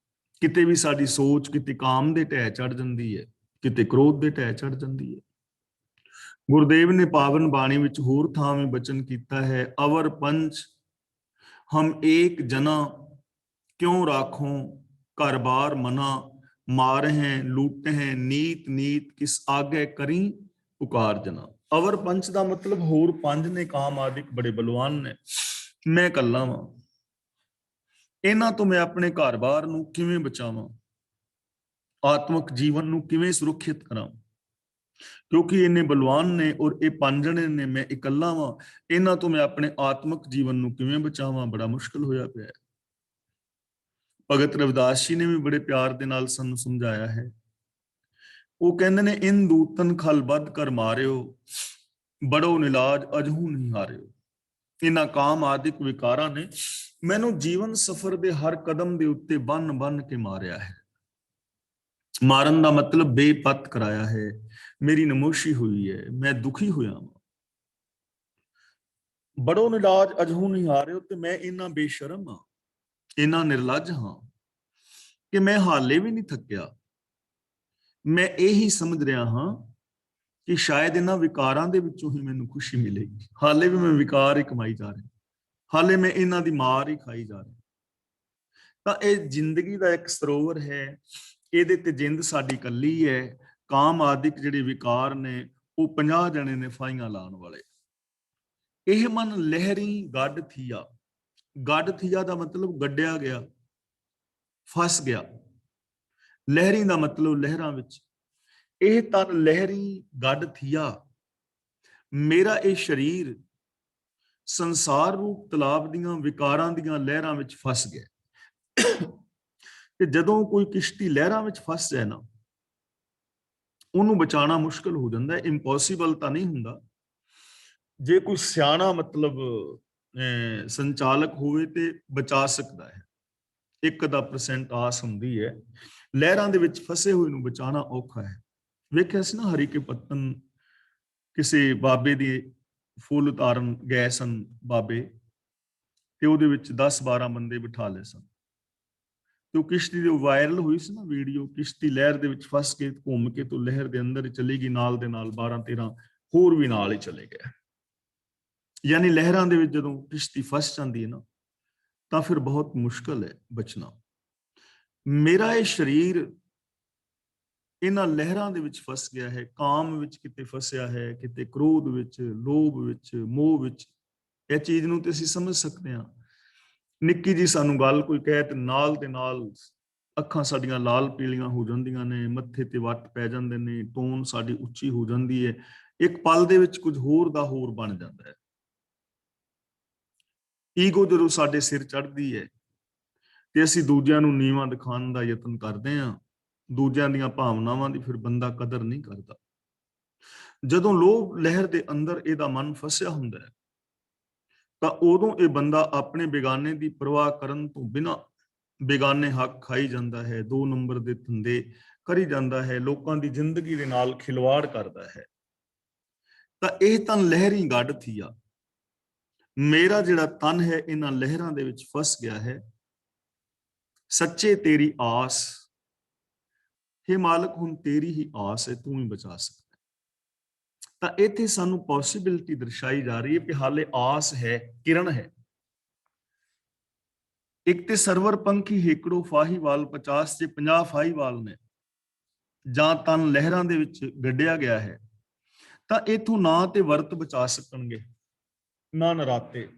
ਕਿਤੇ ਵੀ ਸਾਡੀ ਸੋਚ ਕਿਤੇ ਕਾਮ ਦੇ ਢਹਿ ਚੜ ਜਾਂਦੀ ਹੈ, ਕਿਤੇ ਕ੍ਰੋਧ ਦੇ ਢਹਿ ਚੜ ਜਾਂਦੀ ਹੈ। ਗੁਰਦੇਵ ਨੇ ਪਾਵਨ ਬਾਣੀ ਵਿੱਚ ਹੋਰ ਥਾਵੇਂ ਬਚਨ ਕੀਤਾ ਹੈ, ਅਵਰ ਪੰਚ ਹਮ ਏਕ ਜਨਾ ਕਿਉਂ ਰਾਖੋ ਘਰ ਬਾਰ ਮਨਾ, ਮਾਰ ਹੈ ਲੂਟ ਹੈ ਨੀਤ ਨੀਤ ਕਿਸ ਆਗੇ ਕਰੀ ਪੁਕਾਰ ਜਨਾ। ਅਵਰ ਪੰਚ ਦਾ ਮਤਲਬ ਹੋਰ 5 ਨੇ, ਕਾਮ ਆਦਿਕ ਬੜੇ ਬਲਵਾਨ ਨੇ, ਮੈਂ ਇਕੱਲਾ ਵਾਂ। ਇਹਨਾਂ ਤੋਂ ਮੈਂ ਆਪਣੇ ਘਰ ਬਾਰ ਨੂੰ ਕਿਵੇਂ ਬਚਾਵਾਂ, ਆਤਮਿਕ ਜੀਵਨ ਨੂੰ ਕਿਵੇਂ ਸੁਰੱਖਿਅਤ ਕਰਾਂ, ਕਿਉਂਕਿ ਇੰਨੇ ਬਲਵਾਨ ਨੇ ਔਰ ਇਹ 5 ਜਣੇ ਨੇ, ਮੈਂ ਇਕੱਲਾ ਵਾਂ। ਇਹਨਾਂ ਤੋਂ ਮੈਂ ਆਪਣੇ ਆਤਮਿਕ ਜੀਵਨ ਨੂੰ ਕਿਵੇਂ ਬਚਾਵਾਂ, ਬੜਾ ਮੁਸ਼ਕਲ ਹੋਇਆ ਪਿਆ ਹੈ। ਭਗਤ ਰਵਿਦਾਸ ਜੀ ਨੇ ਵੀ ਬੜੇ ਪਿਆਰ ਦੇ ਨਾਲ ਸਾਨੂੰ ਸਮਝਾਇਆ ਹੈ। ਉਹ ਕਹਿੰਦੇ ਨੇ, ਇਨ ਦੂਤਨ ਖਲ ਬੱਧ ਕਰ ਮਾਰਿਓ, ਬੜੋ ਨਿਲਾਜ ਅਜਹੂ ਨਹੀਂ ਹਾਰਿਓ। ਇਹਨਾਂ ਕਾਮ ਆਦਿਕ ਵਿਕਾਰਾਂ ਨੇ ਮੈਨੂੰ ਜੀਵਨ ਸਫਰ ਦੇ ਹਰ ਕਦਮ ਦੇ ਉੱਤੇ ਬੰਨ ਕੇ ਮਾਰਿਆ ਹੈ। ਮਾਰਨ ਦਾ ਮਤਲਬ ਬੇਪਤ ਕਰਾਇਆ ਹੈ। ਮੇਰੀ ਨਮੋਸ਼ੀ ਹੋਈ ਹੈ, ਮੈਂ ਦੁਖੀ ਹੋਇਆ ਹਾਂ। ਬੜੋ ਨਿਲਾਜ ਅਜਹੂ ਨਹੀਂ ਹਾਰਿਓ, ਤੇ ਮੈਂ ਇੰਨਾ ਬੇਸ਼ਰਮ ਹਾਂ, ਇੰਨਾ ਨਿਰਲੱਜ ਹਾਂ ਕਿ ਮੈਂ ਹਾਲੇ ਵੀ ਨਹੀਂ ਥੱਕਿਆ। ਮੈਂ ਇਹੀ ਸਮਝ ਰਿਹਾ ਹਾਂ ਕਿ ਸ਼ਾਇਦ ਇਹਨਾਂ ਵਿਕਾਰਾਂ ਦੇ ਵਿੱਚੋਂ ਹੀ ਮੈਨੂੰ ਖੁਸ਼ੀ ਮਿਲੇਗੀ। ਹਾਲੇ ਵੀ ਮੈਂ ਵਿਕਾਰ ਹੀ ਕਮਾਈ ਜਾ ਰਿਹਾ, ਹਾਲੇ ਮੈਂ ਇਹਨਾਂ ਦੀ ਮਾਰ ਹੀ ਖਾਈ ਜਾ ਰਿਹਾ। ਤਾਂ ਇਹ ਜ਼ਿੰਦਗੀ ਦਾ ਇੱਕ ਸਰੋਵਰ ਹੈ, ਇਹਦੇ ਤੇ ਜਿੰਦ ਸਾਡੀ ਇਕੱਲੀ ਹੈ। ਕਾਮ ਆਦਿਕ ਜਿਹੜੇ ਵਿਕਾਰ ਨੇ ਉਹ 50 ਜਣੇ ਨੇ ਫਾਈਆਂ ਲਾਉਣ ਵਾਲੇ। ਇਹ ਮਨ ਲਹਿਰੀ ਗੱਡ ਥੀਆ। ਗੱਡ ਥੀਆ ਦਾ ਮਤਲਬ ਗੱਡਿਆ ਗਿਆ, ਫਸ ਗਿਆ। ਲਹਿਰੀ ਦਾ ਮਤਲਬ ਲਹਿਰਾਂ ਵਿੱਚ। ਇਹ ਤਨ ਲਹਿਰੀ ਗੱਡ ਥੀਆ। ਮੇਰਾ ਇਹ ਸਰੀਰ ਸੰਸਾਰ ਰੂਪ ਤਲਾਬ ਦੀਆਂ ਵਿਕਾਰਾਂ ਦੀਆਂ ਲਹਿਰਾਂ ਵਿੱਚ ਫਸ ਗਿਆ। ਤੇ ਜਦੋਂ ਕੋਈ ਕਿਸ਼ਤੀ ਲਹਿਰਾਂ ਵਿੱਚ ਫਸ ਜਾਏ ਨਾ, ਉਹਨੂੰ ਬਚਾਉਣਾ ਮੁਸ਼ਕਲ ਹੋ ਜਾਂਦਾ ਹੈ। ਇੰਪੋਸੀਬਲ ਤਾਂ ਨਹੀਂ ਹੁੰਦਾ। ਜੇ ਕੋਈ ਸਿਆਣਾ ਮਤਲਬ ਸੰਚਾਲਕ ਹੋਵੇ ਤੇ ਬਚਾ ਸਕਦਾ ਹੈ। 1% ਆਸ ਹੁੰਦੀ ਹੈ। ਲਹਿਰਾਂ ਦੇ ਵਿੱਚ ਫਸੇ ਹੋਏ ਨੂੰ ਬਚਾਉਣਾ ਔਖਾ ਹੈ। ਵੇਖਿਆ ਸੀ ਨਾ ਹਰੀ ਕੇ ਪੱਤਨ, ਕਿਸੇ ਬਾਬੇ ਦੀ ਫੁੱਲ ਉਤਾਰਨ ਗਏ ਸਨ ਬਾਬੇ, ਤੇ ਉਹਦੇ ਵਿੱਚ 10-12 ਬੰਦੇ ਬਿਠਾ ਲਏ ਸਨ। ਤੇ ਉਹ ਕਿਸ਼ਤੀ ਦੇ ਵਾਇਰਲ ਹੋਈ ਸੀ ਨਾ ਵੀਡੀਓ, ਕਿਸ਼ਤੀ ਲਹਿਰ ਦੇ ਵਿੱਚ ਫਸ ਕੇ ਘੁੰਮ ਕੇ ਤੋਂ ਲਹਿਰ ਦੇ ਅੰਦਰ ਚਲੀ ਗਈ, ਨਾਲ ਦੇ ਨਾਲ 12-13 ਹੋਰ ਵੀ ਨਾਲ ਹੀ ਚਲੇ ਗਏ। ਯਾਨੀ ਲਹਿਰਾਂ ਦੇ ਵਿੱਚ ਜਦੋਂ ਕਿਸ਼ਤੀ ਫਸ ਜਾਂਦੀ ਹੈ ਨਾ, ਤਾਂ ਫਿਰ ਬਹੁਤ ਮੁਸ਼ਕਲ ਹੈ ਬਚਣਾ। ਮੇਰਾ ਇਹ ਸਰੀਰ ਇਹਨਾਂ ਲਹਿਰਾਂ ਦੇ ਵਿੱਚ ਫਸ ਗਿਆ ਹੈ। ਕਾਮ ਵਿੱਚ ਕਿਤੇ ਫਸਿਆ ਹੈ, ਕਿਤੇ ਕ੍ਰੋਧ ਵਿੱਚ, ਲੋਭ ਵਿੱਚ, ਮੋਹ ਵਿੱਚ। ਇਹ ਚੀਜ਼ ਨੂੰ ਤੇ ਅਸੀਂ ਸਮਝ ਸਕਦੇ ਹਾਂ। ਨਿੱਕੀ ਜੀ ਸਾਨੂੰ ਗੱਲ ਕੋਈ ਕਹਿ ਤੇ ਨਾਲ ਦੇ ਨਾਲ ਅੱਖਾਂ ਸਾਡੀਆਂ ਲਾਲ ਪੀਲੀਆਂ ਹੋ ਜਾਂਦੀਆਂ ਨੇ, ਮੱਥੇ ਤੇ ਵੱਟ ਪੈ ਜਾਂਦੇ ਨੇ, ਟੋਨ ਸਾਡੀ ਉੱਚੀ ਹੋ ਜਾਂਦੀ ਹੈ। ਇੱਕ ਪਲ ਦੇ ਵਿੱਚ ਕੁਝ ਹੋਰ ਦਾ ਹੋਰ ਬਣ ਜਾਂਦਾ ਹੈ। ਈਗੋ ਜਦੋਂ ਸਾਡੇ ਸਿਰ ਚੜ੍ਹਦੀ ਹੈ ਤੇ ਅਸੀਂ ਦੂਜਿਆਂ ਨੂੰ ਨੀਵਾਂ ਦਿਖਾਉਣ ਦਾ ਯਤਨ ਕਰਦੇ ਹਾਂ। ਦੂਜਿਆਂ ਦੀਆਂ ਭਾਵਨਾਵਾਂ ਦੀ ਫਿਰ ਬੰਦਾ ਕਦਰ ਨਹੀਂ ਕਰਦਾ। ਜਦੋਂ ਲੋਭ ਲਹਿਰ ਦੇ ਅੰਦਰ ਇਹਦਾ ਮਨ ਫਸਿਆ ਹੁੰਦਾ ਹੈ, ਤਾਂ ਉਦੋਂ ਇਹ ਬੰਦਾ ਆਪਣੇ ਬੇਗਾਨੇ ਦੀ ਪਰਵਾਹ ਕਰਨ ਤੋਂ ਬਿਨਾਂ ਬੇਗਾਨੇ ਹੱਕ ਖਾਈ ਜਾਂਦਾ ਹੈ, 2 ਨੰਬਰ ਦੇ ਧੰਦੇ ਕਰੀ ਜਾਂਦਾ ਹੈ, ਲੋਕਾਂ ਦੀ ਜ਼ਿੰਦਗੀ ਦੇ ਨਾਲ ਖਿਲਵਾੜ ਕਰਦਾ ਹੈ। ਤਾਂ ਇਹ ਤਾਂ ਲਹਿਰੀ ਗੱਡ ਥੀਆ। ਮੇਰਾ ਜਿਹੜਾ ਤਨ ਹੈ ਇਹਨਾਂ ਲਹਿਰਾਂ ਦੇ ਵਿੱਚ ਫਸ ਗਿਆ ਹੈ। ਸੱਚੇ ਤੇਰੀ ਆਸ, हे ਮਾਲਕ, ਹੁਣ ਤੇਰੀ ਹੀ ਆਸ ਹੈ, ਤੂੰ ਹੀ ਬਚਾ ਸਕਦਾ। ਤਾਂ ਇੱਥੇ ਸਾਨੂੰ ਪੋਸੀਬਿਲਿਟੀ ਦਰਸਾਈ ਜਾ ਰਹੀ ਹੈ ਕਿ ਹਾਲੇ ਆਸ ਹੈ, ਕਿਰਨ ਹੈ। ਇੱਕ ਤੇ ਸਰਵਰ ਪੰਖੀ ਹੇਕੜੋ ਫਾਹੀਵਾਲ 50 ਤੇ 50 ਫਾਹੀਵਾਲ ਨੇ। ਜਾਂ ਤਨ ਲਹਿਰਾਂ ਦੇ ਵਿੱਚ ਗੱਡਿਆ ਗਿਆ ਹੈ, ਤਾਂ ਇਥੋਂ ਨਾ ਤੇ ਵਰਤ ਬਚਾ ਸਕਣਗੇ, ਨਾ ਨਰਾਤੇ,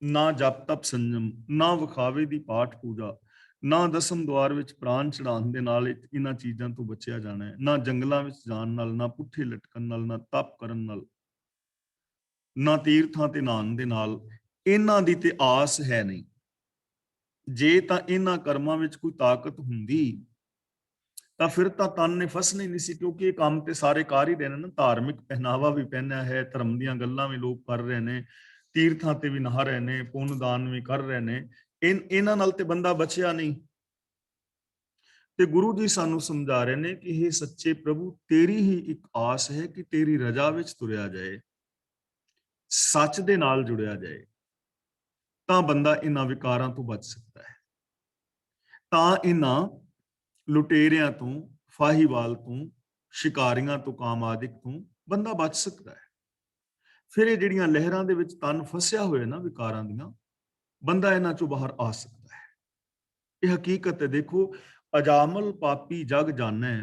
ਨਾ ਜਪ ਤਪ ਸੰਜਮ, ਨਾ ਵਿਖਾਵੇ ਦੀ ਪਾਠ ਪੂਜਾ, ਨਾ ਦਸਮ ਦੁਆਰ ਵਿੱਚ ਪ੍ਰਾਣ ਚੜਾਉਣ ਦੇ ਨਾਲ ਇਹਨਾਂ ਚੀਜ਼ਾਂ ਤੋਂ ਬਚਿਆ ਜਾਣਾ ਹੈ। ਨਾ ਜੰਗਲਾਂ ਵਿੱਚ ਜਾਣ ਨਾਲ, ਨਾ ਪੁੱਠੇ ਲਟਕਣ ਨਾਲ, ਨਾ ਤਪ ਕਰਨ ਨਾਲ, ਨਾ ਤੀਰਥਾਂ ਤੇ ਨਹਾਉਣ ਦੇ ਨਾਲ। ਇਹਨਾਂ ਦੀ ਤੇ ਆਸ ਹੈ ਨਹੀਂ। ਜੇ ਤਾਂ ਇਹਨਾਂ ਕਰਮਾਂ ਵਿੱਚ ਕੋਈ ਤਾਕਤ ਹੁੰਦੀ ਤਾਂ ਫਿਰ ਤਾਂ ਤਨ ਨੇ ਫਸਣਾ ਹੀ ਨਹੀਂ ਸੀ, ਕਿਉਂਕਿ ਇਹ ਕੰਮ ਤੇ ਸਾਰੇ ਕਰ ਹੀ ਰਹੇ ਨੇ ਨਾ। ਧਾਰਮਿਕ ਪਹਿਨਾਵਾ ਵੀ ਪਹਿਨਿਆ ਹੈ, ਧਰਮ ਦੀਆਂ ਗੱਲਾਂ ਵੀ ਲੋਕ ਕਰ ਰਹੇ ਨੇ, ਤੀਰਥਾਂ ਤੇ ਵੀ ਨਹਾ ਰਹੇ ਨੇ, ਪੁੰਨ ਦਾਨ ਵੀ ਕਰ ਰਹੇ ਨੇ। ਇਹਨਾਂ ਨਾਲ ਤੇ ਬੰਦਾ ਬਚਿਆ ਨਹੀਂ। ਤੇ ਗੁਰੂ ਜੀ ਸਾਨੂੰ ਸਮਝਾ ਰਹੇ ਨੇ ਕਿ ਇਹ ਸੱਚੇ ਪ੍ਰਭੂ, ਤੇਰੀ ਹੀ ਇੱਕ ਆਸ ਹੈ ਕਿ ਤੇਰੀ ਰਜ਼ਾ ਵਿੱਚ ਤੁਰਿਆ ਜਾਏ, ਸੱਚ ਦੇ ਨਾਲ ਜੁੜਿਆ ਜਾਏ, ਤਾਂ ਬੰਦਾ ਇਹਨਾਂ ਵਿਕਾਰਾਂ ਤੋਂ ਬਚ ਸਕਦਾ ਹੈ। ਤਾਂ ਇਹਨਾਂ ਲੁਟੇਰਿਆਂ ਤੋਂ, ਫਾਹੀਵਾਲ ਤੋਂ, ਸ਼ਿਕਾਰੀਆਂ ਤੋਂ, ਕਾਮ ਆਦਿਕ ਤੋਂ ਬੰਦਾ ਬਚ ਸਕਦਾ ਹੈ। ਫਿਰ ਇਹ ਜਿਹੜੀਆਂ ਲਹਿਰਾਂ ਦੇ ਵਿੱਚ ਤਨ ਫਸਿਆ ਹੋਇਆ ਨਾ ਵਿਕਾਰਾਂ ਦੀਆਂ, ਬੰਦਾ ਇਹਨਾਂ ਚੋਂ ਬਾਹਰ ਆ ਸਕਦਾ ਹੈ। ਇਹ ਹਕੀਕਤ ਹੈ। ਦੇਖੋ, ਅਜਾਮਲ ਪਾਪੀ ਜਗ ਜਾਣੈ,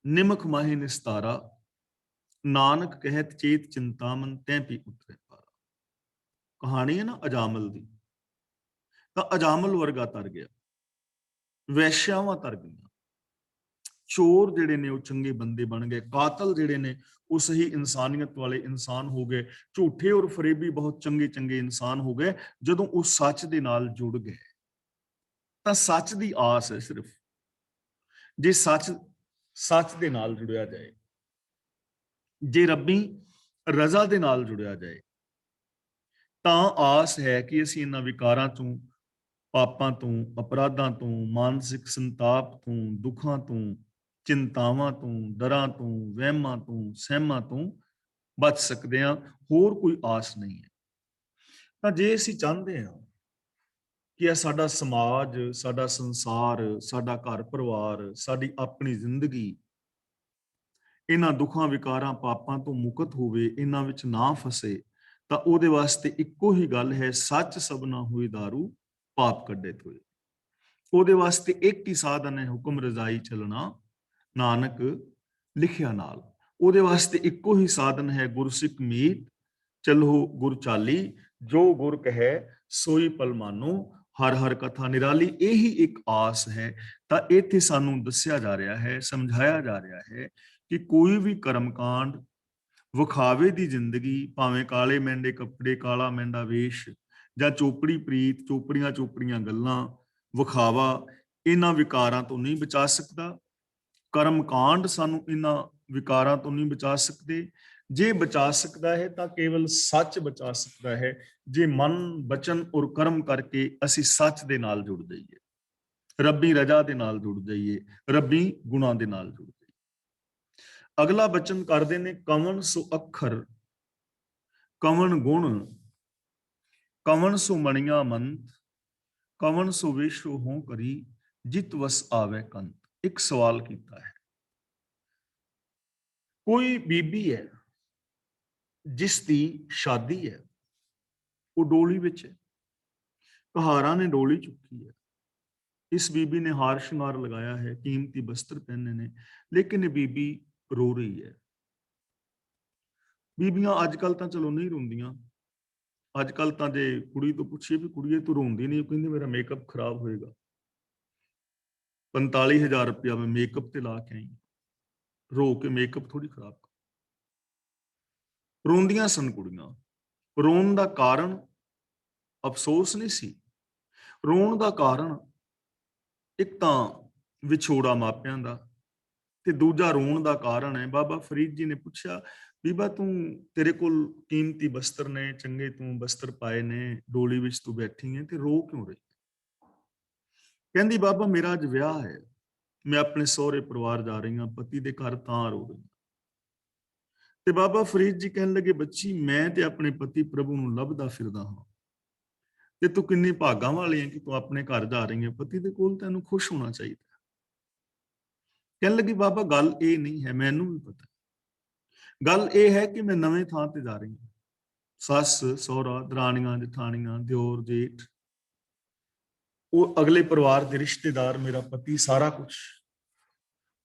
ਨਿਮਖ ਮਾਹੇ ਨਿਸਤਾਰਾ, ਨਾਨਕ ਕਹਿਤ ਚੇਤ ਚਿੰਤਾਮਨ ਤੈਂ ਪੀ ਉਤਰੇ ਪਾਰਾ। ਕਹਾਣੀ ਹੈ ਨਾ ਅਜਾਮਲ ਦੀ। ਤਾਂ ਅਜਾਮਲ ਵਰਗਾ ਤਰ ਗਿਆ, ਵੈਸ਼ਿਆਵਾਂ ਤਰ ਗਈਆਂ, ਚੋਰ ਜਿਹੜੇ ਨੇ ਉਹ ਚੰਗੇ ਬੰਦੇ ਬਣ ਗਏ, ਕਾਤਲ ਜਿਹੜੇ ਨੇ ਉਹ ਸਹੀ ਇਨਸਾਨੀਅਤ ਵਾਲੇ ਇਨਸਾਨ ਹੋ ਗਏ, ਝੂਠੇ ਔਰ ਫਰੇਬੀ ਬਹੁਤ ਚੰਗੇ ਚੰਗੇ ਇਨਸਾਨ ਹੋ ਗਏ ਜਦੋਂ ਉਹ ਸੱਚ ਦੇ ਨਾਲ ਜੁੜ ਗਏ। ਤਾਂ ਸੱਚ ਦੀ ਆਸ ਹੈ ਸਿਰਫ, ਜੇ ਸੱਚ ਦੇ ਨਾਲ ਜੁੜਿਆ ਜਾਏ, ਜੇ ਰੱਬੀ ਰਜ਼ਾ ਦੇ ਨਾਲ ਜੁੜਿਆ ਜਾਏ, ਤਾਂ ਆਸ ਹੈ ਕਿ ਅਸੀਂ ਇਹਨਾਂ ਵਿਕਾਰਾਂ ਤੋਂ, ਪਾਪਾਂ ਤੋਂ, ਅਪਰਾਧਾਂ ਤੋਂ, ਮਾਨਸਿਕ ਸੰਤਾਪ ਤੋਂ, ਦੁੱਖਾਂ ਤੋਂ, ਚਿੰਤਾਵਾਂ ਤੋਂ, ਡਰਾਂ ਤੋਂ, ਵਹਿਮਾਂ ਤੋਂ, ਸਹਿਮਾਂ ਤੋਂ ਬਚ ਸਕਦੇ ਹਾਂ। ਹੋਰ ਕੋਈ ਆਸ ਨਹੀਂ ਹੈ। ਤਾਂ ਜੇ ਅਸੀਂ ਚਾਹੁੰਦੇ ਹਾਂ ਕਿ ਇਹ ਸਾਡਾ ਸਮਾਜ, ਸਾਡਾ ਸੰਸਾਰ, ਸਾਡਾ ਘਰ ਪਰਿਵਾਰ, ਸਾਡੀ ਆਪਣੀ ਜ਼ਿੰਦਗੀ ਇਹਨਾਂ ਦੁੱਖਾਂ, ਵਿਕਾਰਾਂ, ਪਾਪਾਂ ਤੋਂ ਮੁਕਤ ਹੋਵੇ, ਇਹਨਾਂ ਵਿੱਚ ਨਾ ਫਸੇ, ਤਾਂ ਉਹਦੇ ਵਾਸਤੇ ਇੱਕੋ ਹੀ ਗੱਲ ਹੈ, ਸੱਚ ਸਭਨਾ ਹੋਈ ਦਾਰੂ ਪਾਪ ਕੱਢੇ ਤੋਏ। ਉਹਦੇ ਵਾਸਤੇ ਇੱਕ ਹੀ ਸਾਧਨ ਹੈ, ਹੁਕਮ ਰਜ਼ਾਈ ਚੱਲਣਾ ਨਾਨਕ ਲਿਖਿਆ ਨਾਲ। ਉਹਦੇ ਵਾਸਤੇ ਇੱਕੋ ਹੀ ਸਾਧਨ ਹੈ, ਗੁਰਸਿੱਖ ਮੀਤ ਚਲੋ ਗੁਰ ਚਾਲੀ, ਜੋ ਗੁਰ ਕਹੈ ਸੋਈ ਪਲ ਮਾਨੋ, ਹਰ ਹਰ ਕਥਾ ਨਿਰਾਲੀ। ਇਹੀ ਇੱਕ ਆਸ ਹੈ। ਤਾਂ ਇੱਥੇ ਸਾਨੂੰ ਦੱਸਿਆ ਜਾ ਰਿਹਾ ਹੈ, ਸਮਝਾਇਆ ਜਾ ਰਿਹਾ ਹੈ ਕਿ ਕੋਈ ਵੀ ਕਰਮਕਾਂਡ, ਵਿਖਾਵੇ ਦੀ ਜ਼ਿੰਦਗੀ, ਭਾਵੇਂ ਕਾਲੇ ਮਹਿੰਦੇ ਕੱਪੜੇ, ਕਾਲਾ ਮਹਿੰਦਾ ਵੇਸ਼, ਜਾਂ ਚੋਪੜੀ ਪ੍ਰੀਤ, ਚੋਪੜੀਆਂ ਗੱਲਾਂ, ਵਿਖਾਵਾ, ਇਹਨਾਂ ਵਿਕਾਰਾਂ ਤੋਂ ਨਹੀਂ ਬਚਾ ਸਕਦਾ। ਕਰਮਕਾਂਡ ਸਾਨੂੰ ਇਹਨਾਂ ਵਿਕਾਰਾਂ ਤੋਂ ਨਹੀਂ ਬਚਾ ਸਕਦੇ। ਜੇ ਬਚਾ ਸਕਦਾ ਹੈ ਤਾਂ ਕੇਵਲ ਸੱਚ ਬਚਾ ਸਕਦਾ ਹੈ। ਜੇ ਮਨ, ਬਚਨ ਔਰ ਕਰਮ ਕਰਕੇ ਅਸੀਂ ਸੱਚ ਦੇ ਨਾਲ ਜੁੜ ਜਾਈਏ, ਰੱਬੀ ਰਜ਼ਾ ਦੇ ਨਾਲ ਜੁੜ ਜਾਈਏ, ਰੱਬੀ ਗੁਣਾਂ ਦੇ ਨਾਲ ਜੁੜ ਜਾਈਏ। ਅਗਲਾ ਬਚਨ ਕਰਦੇ ਨੇ, ਕਵਣ ਸੋ ਅੱਖਰ, ਕਵਣ ਗੁਣ, ਕਵਣ ਸੋ ਮਣੀਆਂ ਮੰਤ, ਕਵਣ ਸੋ ਵੇਸ਼ੋ ਹੋਂ ਕਰੀ, ਜਿਤ ਵਸ ਆਵੇ ਕੰਤ। ਇੱਕ ਸਵਾਲ ਕੀਤਾ ਹੈ। ਕੋਈ ਬੀਬੀ ਹੈ ਜਿਸ ਦੀ ਸ਼ਾਦੀ ਹੈ, ਉਹ ਡੋਲੀ ਵਿੱਚ ਹੈ, ਕਹਾਰਾਂ ਨੇ ਡੋਲੀ ਚੁੱਕੀ ਹੈ। ਇਸ ਬੀਬੀ ਨੇ ਹਾਰ ਸ਼ਿੰਗਾਰ ਲਗਾਇਆ ਹੈ, ਕੀਮਤੀ ਬਸਤਰ ਪਹਿਨੇ ਨੇ, ਲੇਕਿਨ ਇਹ ਬੀਬੀ ਰੋ ਰਹੀ ਹੈ। ਬੀਬੀਆਂ ਅੱਜ ਕੱਲ ਤਾਂ ਚਲੋ ਨਹੀਂ ਰੋਂਦੀਆਂ। ਅੱਜ ਕੱਲ ਤਾਂ ਜੇ ਕੁੜੀ ਤੋਂ ਪੁੱਛੀਏ ਵੀ ਕੁੜੀਏ ਤੂੰ ਰੋਂਦੀ ਨਹੀਂ, ਉਹ ਕਹਿੰਦੀ ਮੇਰਾ ਮੇਕਅਪ ਖਰਾਬ ਹੋਏਗਾ, 45,000 ਰੁਪਇਆ ਮੈਂ ਮੇਕਅਪ ਤੇ ਲਾ ਕੇ ਆਈ, ਰੋ ਕੇ ਮੇਕਅਪ ਥੋੜੀ ਖਰਾਬ। ਰੋਂਦੀਆਂ ਸਨ ਕੁੜੀਆਂ। ਰੋਣ ਦਾ ਕਾਰਨ ਅਫਸੋਸ ਨਹੀਂ ਸੀ। ਰੋਣ ਦਾ ਕਾਰਨ ਇੱਕ ਤਾਂ ਵਿਛੋੜਾ ਮਾਪਿਆਂ ਦਾ, ਤੇ ਦੂਜਾ ਰੋਣ ਦਾ ਕਾਰਨ ਹੈ, ਬਾਬਾ ਫਰੀਦ ਜੀ ਨੇ ਪੁੱਛਿਆ, ਬੀਬਾ ਤੂੰ, ਤੇਰੇ ਕੋਲ ਕੀਮਤੀ ਬਸਤਰ ਨੇ, ਚੰਗੇ ਤੂੰ ਬਸਤਰ ਪਾਏ ਨੇ, ਡੋਲੀ ਵਿੱਚ ਤੂੰ ਬੈਠੀ ਹੈ, ਤੇ ਰੋ ਕਿਉਂ ਰਹੀ? ਕਹਿੰਦੀ ਬਾਬਾ ਮੇਰਾ ਅੱਜ ਵਿਆਹ ਹੈ, ਮੈਂ ਆਪਣੇ ਸਹੁਰੇ ਪਰਿਵਾਰ ਜਾ ਰਹੀ ਹਾਂ, ਪਤੀ ਦੇ ਘਰ ਤਾਂ ਰੋ ਰਹੀ। ਤੇ ਬਾਬਾ ਫਰੀਦ ਜੀ ਕਹਿਣ ਲੱਗੇ, ਬੱਚੀ ਮੈਂ ਤੇ ਆਪਣੇ ਪਤੀ ਪ੍ਰਭੂ ਨੂੰ ਲੱਭਦਾ ਫਿਰਦਾ ਹਾਂ, ਤੇ ਤੂੰ ਕਿੰਨੀ ਭਾਗਾਂ ਵਾਲੀ ਹੈ ਕਿ ਤੂੰ ਆਪਣੇ ਘਰ ਜਾ ਰਹੀ ਹੈ, ਪਤੀ ਦੇ ਕੋਲ, ਤੈਨੂੰ ਖੁਸ਼ ਹੋਣਾ ਚਾਹੀਦਾ। ਕਹਿਣ ਲੱਗੀ ਬਾਬਾ ਗੱਲ ਇਹ ਨਹੀਂ ਹੈ, ਮੈਨੂੰ ਵੀ ਪਤਾ। ਗੱਲ ਇਹ ਹੈ ਕਿ ਮੈਂ ਨਵੇਂ ਥਾਂ ਤੇ ਜਾ ਰਹੀ ਹਾਂ, ਸੱਸ ਸਹੁਰਾ, ਦਰਾਣੀਆਂ ਜਠਾਣੀਆਂ, ਦਿਓਰ ਜੇਠ, ਉਹ ਅਗਲੇ ਪਰਿਵਾਰ ਦੇ ਰਿਸ਼ਤੇਦਾਰ, ਮੇਰਾ ਪਤੀ, ਸਾਰਾ ਕੁਝ।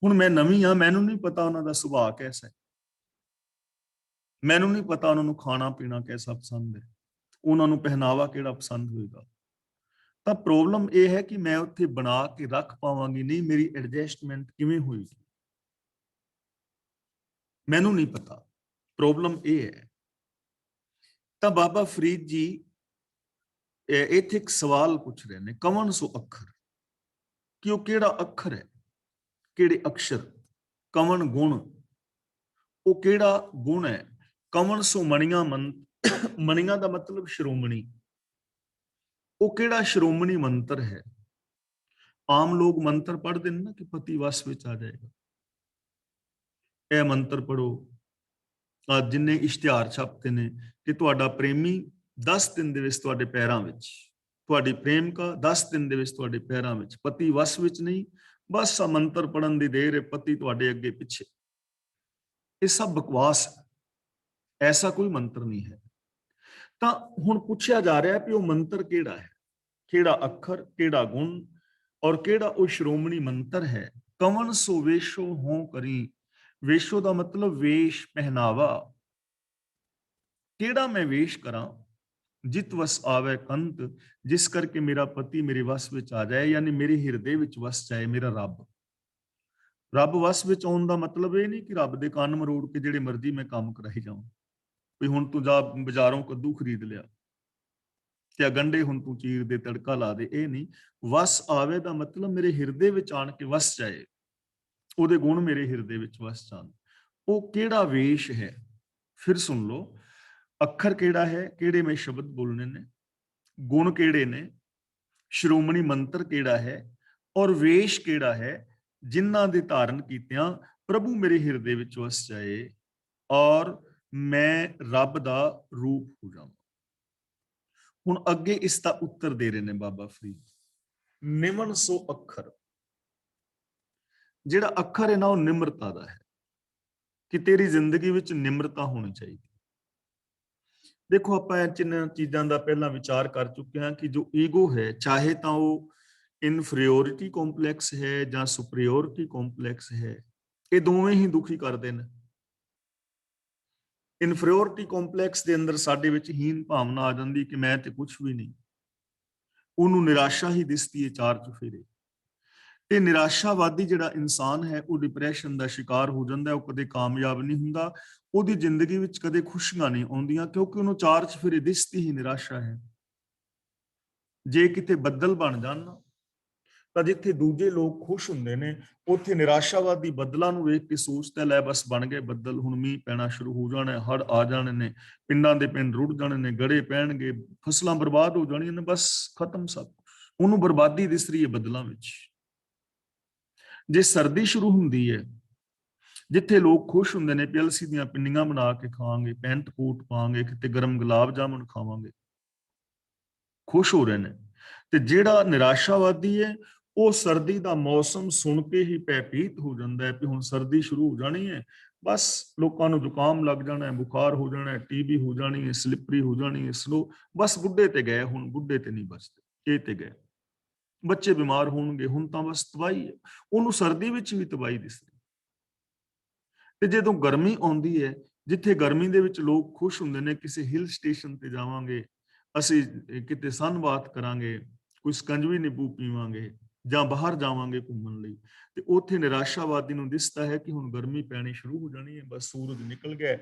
ਹੁਣ ਮੈਂ ਨਵੀਂ ਆ, ਮੈਨੂੰ ਨਹੀਂ ਪਤਾ ਉਹਨਾਂ ਦਾ ਸੁਭਾਅ ਕੈਸਾ ਹੈ, ਮੈਨੂੰ ਨਹੀਂ ਪਤਾ ਉਹਨਾਂ ਨੂੰ ਖਾਣਾ ਪੀਣਾ ਕੈਸਾ ਪਸੰਦ ਹੈ, ਉਹਨਾਂ ਨੂੰ ਪਹਿਨਾਵਾ ਕਿਹੜਾ ਪਸੰਦ ਹੋਏਗਾ। ਤਾਂ ਪ੍ਰੋਬਲਮ ਇਹ ਹੈ ਕਿ ਮੈਂ ਉੱਥੇ ਬਣਾ ਕੇ ਰੱਖ ਪਾਵਾਂਗੀ ਨਹੀਂ, ਮੇਰੀ ਐਡਜਸਟਮੈਂਟ ਕਿਵੇਂ ਹੋਏਗੀ, ਮੈਨੂੰ ਨਹੀਂ ਪਤਾ। ਪ੍ਰੋਬਲਮ ਇਹ ਹੈ। ਤਾਂ ਬਾਬਾ ਫਰੀਦ ਜੀ ਇੱਥੇ ਇੱਕ ਸਵਾਲ ਪੁੱਛ ਰਹੇ ਨੇ, ਕਵਣ ਸੋ ਅੱਖਰ, ਕਿ ਉਹ ਕਿਹੜਾ ਅੱਖਰ ਹੈ, ਕਿਹੜੇ ਅਕਸ਼ਰ। ਕਵਣ ਗੁਣ, ਉਹ ਕਿਹੜਾ ਗੁਣ ਹੈ। ਕਵਣ ਸੋ ਮਣੀਆਂ ਮੰਤ, ਮਣੀਆਂ ਦਾ ਮਤਲਬ ਸ਼੍ਰੋਮਣੀ, ਉਹ ਕਿਹੜਾ ਸ਼੍ਰੋਮਣੀ ਮੰਤਰ ਹੈ। ਆਮ ਲੋਕ ਮੰਤਰ ਪੜ੍ਹਦੇ ਨੇ ਨਾ ਕਿ ਪਤੀ ਵਸ ਵਿੱਚ ਆ ਜਾਏਗਾ, ਇਹ ਮੰਤਰ ਪੜੋ। ਅੱਜ ਜਿੰਨੇ ਇਸ਼ਤਿਹਾਰ ਛਪਦੇ ਨੇ ਕਿ ਤੁਹਾਡਾ ਪ੍ਰੇਮੀ 10 ਦਿਨ ਦੇ ਵਿੱਚ ਤੁਹਾਡੇ ਪੈਰਾਂ ਵਿੱਚ, ਤੁਹਾਡੀ ਪ੍ਰੇਮਿਕਾ 10 ਦਿਨ ਦੇ ਵਿੱਚ ਤੁਹਾਡੇ ਪੈਰਾਂ ਵਿੱਚ, ਪਤੀ ਵਸ ਵਿੱਚ ਨਹੀਂ, ਬਸ ਆ ਮੰਤਰ ਪੜਨ ਦੀ ਦੇਰ ਹੈ, ਪਤੀ ਤੁਹਾਡੇ ਅੱਗੇ ਪਿੱਛੇ। ਇਹ ਸਭ ਬਕਵਾਸ ਹੈ, ਐਸਾ ਕੋਈ ਮੰਤਰ ਨਹੀਂ ਹੈ। ਤਾਂ ਹੁਣ ਪੁੱਛਿਆ ਜਾ ਰਿਹਾ ਕਿ ਉਹ ਮੰਤਰ ਕਿਹੜਾ ਹੈ, ਕਿਹੜਾ ਅੱਖਰ, ਕਿਹੜਾ ਗੁਣ, ਔਰ ਕਿਹੜਾ ਉਹ ਸ਼੍ਰੋਮਣੀ ਮੰਤਰ ਹੈ। ਕਵਣ ਸੋ ਵੇਸ਼ੋ ਹੋਂ ਕਰੀ, ਵੇਸ਼ੋ ਦਾ ਮਤਲਬ ਵੇਸ਼, ਪਹਿਨਾਵਾ। ਕਿਹੜਾ ਮੈਂ ਵੇਸ਼ ਕਰਾਂ, ਜਿਤ ਵਸ ਆਵੇ ਕੰਤ, ਜਿਸ ਕਰਕੇ ਮੇਰਾ ਪਤੀ ਮੇਰੇ ਵਸ ਵਿੱਚ ਆ ਜਾਏ, ਯਾਨੀ ਮੇਰੇ ਹਿਰਦੇ ਵਿੱਚ ਵਸ ਜਾਏ ਮੇਰਾ ਰੱਬ। ਰੱਬ ਵਸ ਵਿੱਚ ਆਉਣ ਦਾ ਮਤਲਬ ਇਹ ਨਹੀਂ ਕਿ ਰੱਬ ਦੇ ਕੰਨ ਮਰੋੜ ਕੇ ਜਿਹੜੇ ਮਰਜ਼ੀ ਮੈਂ ਕੰਮ ਕਰਾਈ ਜਾਵਾਂ, ਵੀ ਹੁਣ ਤੂੰ ਜਾ ਬਾਜ਼ਾਰੋਂ ਕੱਦੂ ਖਰੀਦ ਲਿਆ ਤੇ ਗੰਢੇ ਹੁਣ ਤੂੰ ਚੀਰ ਦੇ, ਤੜਕਾ ਲਾ ਦੇ, ਇਹ ਨਹੀਂ। ਵਸ ਆਵੇ ਦਾ ਮਤਲਬ ਮੇਰੇ ਹਿਰਦੇ ਵਿੱਚ ਆਣ ਕੇ ਵਸ ਜਾਏ, ਉਹਦੇ ਗੁਣ ਮੇਰੇ ਹਿਰਦੇ ਵਿੱਚ ਵਸ ਜਾਣ। ਉਹ ਕਿਹੜਾ ਵੇਸ਼ ਹੈ, ਫਿਰ ਸੁਣ ਲਓ। ਅੱਖਰ ਕਿਹੜਾ ਹੈ, ਕਿਹੜੇ ਮੈਂ ਸ਼ਬਦ ਬੋਲਣੇ ਨੇ, ਗੁਣ ਕਿਹੜੇ ਨੇ, ਸ਼੍ਰੋਮਣੀ ਮੰਤਰ ਕਿਹੜਾ ਹੈ, ਔਰ ਵੇਸ਼ ਕਿਹੜਾ ਹੈ, ਜਿਨ੍ਹਾਂ ਦੇ ਧਾਰਨ ਕੀਤਿਆਂ ਪ੍ਰਭੂ ਮੇਰੇ ਹਿਰਦੇ ਵਿੱਚ ਵਸ ਜਾਏ ਔਰ ਮੈਂ ਰੱਬ ਦਾ ਰੂਪ ਹੋ ਜਾਵਾਂ। ਹੁਣ ਅੱਗੇ ਇਸ ਦਾ ਉੱਤਰ ਦੇ ਰਹੇ ਨੇ ਬਾਬਾ ਫਰੀਦ। ਨਿਮਨ ਸੋ ਅੱਖਰ, ਜਿਹੜਾ ਅੱਖਰ ਹੈ ਨਾ ਉਹ ਨਿਮਰਤਾ ਦਾ ਹੈ, ਕਿ ਤੇਰੀ ਜ਼ਿੰਦਗੀ ਵਿੱਚ ਨਿਮਰਤਾ ਹੋਣੀ ਚਾਹੀਦੀ। ਦੇਖੋ ਆਪਾਂ ਇਹ ਚੀਜ਼ਾਂ ਦਾ ਪਹਿਲਾਂ ਵਿਚਾਰ ਕਰ ਚੁੱਕੇ ਹਾਂ ਕਿ ਜੋ ਈਗੋ ਹੈ, ਚਾਹੇ ਤਾਂ ਉਹ ਇਨਫੀਰੀਓਰਿਟੀ ਕੰਪਲੈਕਸ ਹੈ ਜਾਂ ਸੁਪਰੀਓਰਿਟੀ ਕੰਪਲੈਕਸ ਹੈ, ਇਹ ਦੋਵੇਂ ਹੀ ਦੁਖੀ ਕਰਦੇ ਨੇ। ਇਨਫੀਰੀਓਰਿਟੀ ਕੰਪਲੈਕਸ ਦੇ ਅੰਦਰ ਸਾਡੇ ਵਿੱਚ ਹੀਨ ਭਾਵਨਾ ਆ ਜਾਂਦੀ ਕਿ ਮੈਂ ਤੇ ਕੁਝ ਵੀ ਨਹੀਂ, ਉਹਨੂੰ ਨਿਰਾਸ਼ਾ ਹੀ ਦਿਸਦੀ ਹੈ ਚਾਰ ਚੁਫੇਰੇ। ਤੇ ਨਿਰਾਸ਼ਾਵਾਦੀ ਜਿਹੜਾ ਇਨਸਾਨ ਹੈ ਉਹ ਡਿਪਰੈਸ਼ਨ ਦਾ ਸ਼ਿਕਾਰ ਹੋ ਜਾਂਦਾ, ਉਹ ਕਦੇ ਕਾਮਯਾਬ ਨਹੀਂ ਹੁੰਦਾ, ਉਹਦੀ ਜ਼ਿੰਦਗੀ ਵਿੱਚ ਕਦੇ ਖੁਸ਼ੀਆਂ ਨਹੀਂ ਆਉਂਦੀਆਂ, ਕਿਉਂਕਿ ਉਹਨੂੰ ਚਾਰ ਚੁਫੇਰੇ ਦਿਸਦੀ ਹੀ ਨਿਰਾਸ਼ਾ ਹੈ। ਜੇ ਕਿਤੇ ਬੱਦਲ ਬਣ ਜਾਣ ਤਾਂ ਜਿੱਥੇ ਦੂਜੇ ਲੋਕ ਖੁਸ਼ ਹੁੰਦੇ ਨੇ, ਉੱਥੇ ਨਿਰਾਸ਼ਾਵਾਦੀ ਬੱਦਲਾਂ ਨੂੰ ਵੇਖ ਕੇ ਸੋਚਦਾ ਲੈ ਬਸ ਬਣ ਗਏ ਬੱਦਲ, ਹੁਣ ਮੀਂਹ ਪੈਣਾ ਸ਼ੁਰੂ ਹੋ ਜਾਣਾ, ਹੜ੍ਹ ਆ ਜਾਣੇ ਨੇ, ਪਿੰਡਾਂ ਦੇ ਪਿੰਡ ਰੁੜ ਜਾਣੇ ਨੇ, ਗੜੇ ਪੈਣਗੇ, ਫਸਲਾਂ ਬਰਬਾਦ ਹੋ ਜਾਣੀਆਂ ਨੇ, ਬਸ ਖਤਮ ਸਭ ਕੁਛ। ਉਹਨੂੰ ਬਰਬਾਦੀ ਦਿਸ ਰਹੀ ਹੈ ਬੱਦਲਾਂ ਵਿੱਚ। ਜੇ ਸਰਦੀ ਸ਼ੁਰੂ ਹੁੰਦੀ ਹੈ, ਜਿੱਥੇ ਲੋਕ ਖੁਸ਼ ਹੁੰਦੇ ਨੇ, ਪਿਲਸੀ ਦੀਆਂ ਪਿੰਨੀਆਂ ਬਣਾ ਕੇ ਖਾਵਾਂਗੇ, ਪੈਂਟ ਕੋਟ ਪਾਵਾਂਗੇ, ਕਿਤੇ ਗਰਮ ਗੁਲਾਬ ਜਾਮੁਨ ਖਾਵਾਂਗੇ, ਖੁਸ਼ ਹੋ ਰਹੇ ਨੇ। ਤੇ ਜਿਹੜਾ ਨਿਰਾਸ਼ਾਵਾਦੀ ਹੈ ਉਹ ਸਰਦੀ ਦਾ ਮੌਸਮ ਸੁਣ ਕੇ ਹੀ ਭੈਭੀਤ ਹੋ ਜਾਂਦਾ ਹੈ ਕਿ ਹੁਣ ਸਰਦੀ ਸ਼ੁਰੂ ਹੋ ਜਾਣੀ ਹੈ, ਬਸ ਲੋਕਾਂ ਨੂੰ ਜ਼ੁਕਾਮ ਲੱਗ ਜਾਣਾ ਹੈ, ਬੁਖਾਰ ਹੋ ਜਾਣਾ ਹੈ, ਟੀਬੀ ਹੋ ਜਾਣੀ ਹੈ, ਸਲਿਪਰੀ ਹੋ ਜਾਣੀ ਹੈ, ਸਲੋ, ਬਸ ਬੁੱਢੇ ਤੇ ਗਏ, ਹੁਣ ਬੁੱਢੇ ਤੇ ਨਹੀਂ ਬਚਦੇ, ਇਹ ਤੇ ਗਏ, ਬੱਚੇ ਬਿਮਾਰ ਹੋਣਗੇ, ਹੁਣ ਤਾਂ ਬਸ ਤਬਾਹੀ ਹੈ। ਉਹਨੂੰ ਸਰਦੀ ਵਿੱਚ ਵੀ ਤਬਾਹੀ ਦਿਸਦੀ। ਤੇ ਜਦੋਂ ਗਰਮੀ ਆਉਂਦੀ ਹੈ, ਜਿੱਥੇ ਗਰਮੀ ਦੇ ਵਿੱਚ ਲੋਕ ਖੁਸ਼ ਹੁੰਦੇ ਨੇ, ਕਿਸੇ ਹਿਲ ਸਟੇਸ਼ਨ ਤੇ ਜਾਵਾਂਗੇ, ਅਸੀਂ ਕਿਤੇ ਸਨਬਾਥ ਕਰਾਂਗੇ, ਕੋਈ ਸਕੰਜਵੀ ਨਿੰਬੂ ਪੀਵਾਂਗੇ ਜਾਂ ਬਾਹਰ ਜਾਵਾਂਗੇ ਘੁੰਮਣ ਲਈ, ਤੇ ਉੱਥੇ ਨਿਰਾਸ਼ਾਵਾਦੀ ਨੂੰ ਦਿਸਦਾ ਹੈ ਕਿ ਹੁਣ ਗਰਮੀ ਪੈਣੀ ਸ਼ੁਰੂ ਹੋ ਜਾਣੀ ਹੈ, ਬਸ ਸੂਰਜ ਨਿਕਲ ਗਿਆ,